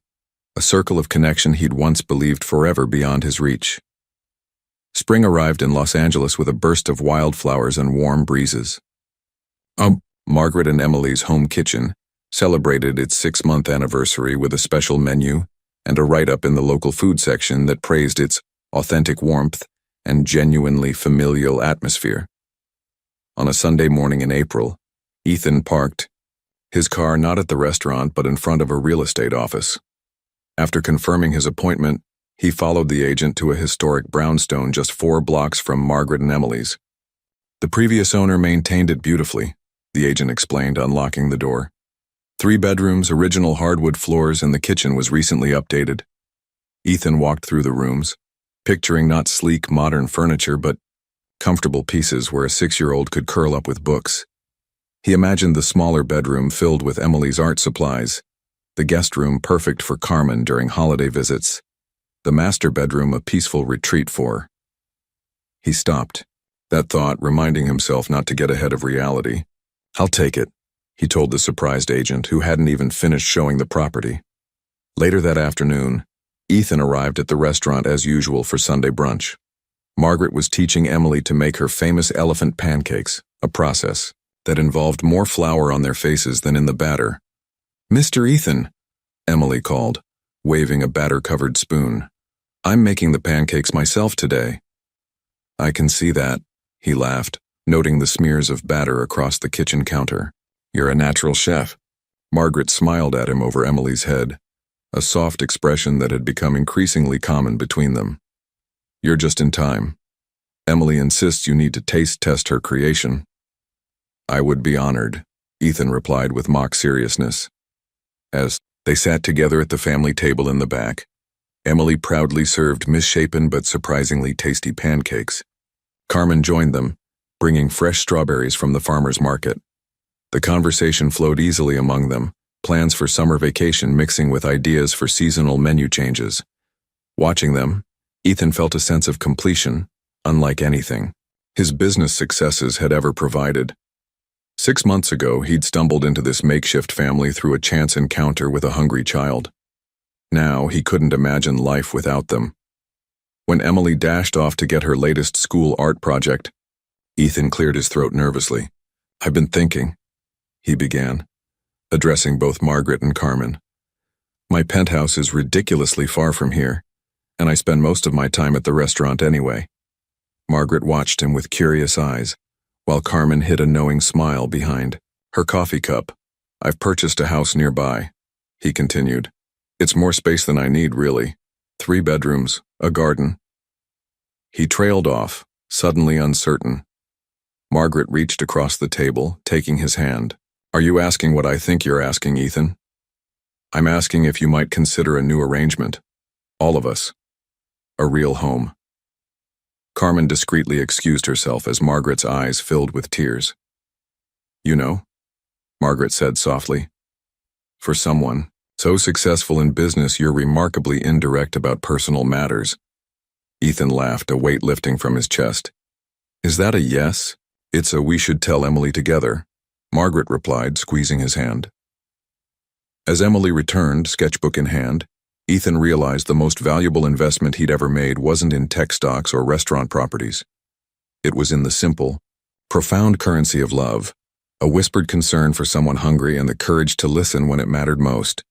a circle of connection he'd once believed forever beyond his reach. Spring arrived in Los Angeles with a burst of wildflowers and warm breezes. Margaret and Emily's home kitchen celebrated its 6-month anniversary with a special menu and a write-up in the local food section that praised its authentic warmth and genuinely familial atmosphere. On a Sunday morning in April, Ethan parked his car not at the restaurant but in front of a real estate office. After confirming his appointment, he followed the agent to a historic brownstone just 4 blocks from Margaret and Emily's. "The previous owner maintained it beautifully," the agent explained, unlocking the door. 3 bedrooms, original hardwood floors, and the kitchen was recently updated. Ethan walked through the rooms, picturing not sleek, modern furniture, but comfortable pieces where a 6-year-old could curl up with books. He imagined the smaller bedroom filled with Emily's art supplies, the guest room perfect for Carmen during holiday visits, the master bedroom a peaceful retreat for. He stopped, that thought reminding himself not to get ahead of reality. "I'll take it," he told the surprised agent, who hadn't even finished showing the property. Later that afternoon, Ethan arrived at the restaurant as usual for Sunday brunch. Margaret was teaching Emily to make her famous elephant pancakes, a process that involved more flour on their faces than in the batter. "Mr. Ethan," Emily called, waving a batter-covered spoon. "I'm making the pancakes myself today." I can see that, he laughed, noting the smears of batter across the kitchen counter. You're a natural chef. Margaret smiled at him over Emily's head, a soft expression that had become increasingly common between them. You're just in time. Emily insists you need to taste test her creation. I would be honored, Ethan replied with mock seriousness. As they sat together at the family table in the back, Emily proudly served misshapen but surprisingly tasty pancakes. Carmen joined them, bringing fresh strawberries from the farmer's market. The conversation flowed easily among them, plans for summer vacation mixing with ideas for seasonal menu changes. Watching them, Ethan felt a sense of completion, unlike anything his business successes had ever provided. 6 months ago, he'd stumbled into this makeshift family through a chance encounter with a hungry child. Now, he couldn't imagine life without them. When Emily dashed off to get her latest school art project, Ethan cleared his throat nervously. I've been thinking, he began, addressing both Margaret and Carmen. My penthouse is ridiculously far from here, and I spend most of my time at the restaurant anyway. Margaret watched him with curious eyes, while Carmen hid a knowing smile behind her coffee cup. I've purchased a house nearby, he continued. It's more space than I need, really. 3 bedrooms, a garden. He trailed off, suddenly uncertain. Margaret reached across the table, taking his hand. Are you asking what I think you're asking, Ethan? I'm asking if you might consider a new arrangement. All of us. A real home. Carmen discreetly excused herself as Margaret's eyes filled with tears. You know, Margaret said softly. For someone so successful in business, you're remarkably indirect about personal matters. Ethan laughed, a weight lifting from his chest. Is that a yes? It's a we should tell Emily together, Margaret replied, squeezing his hand. As Emily returned, sketchbook in hand, Ethan realized the most valuable investment he'd ever made wasn't in tech stocks or restaurant properties. It was in the simple, profound currency of love, a whispered concern for someone hungry and the courage to listen when it mattered most.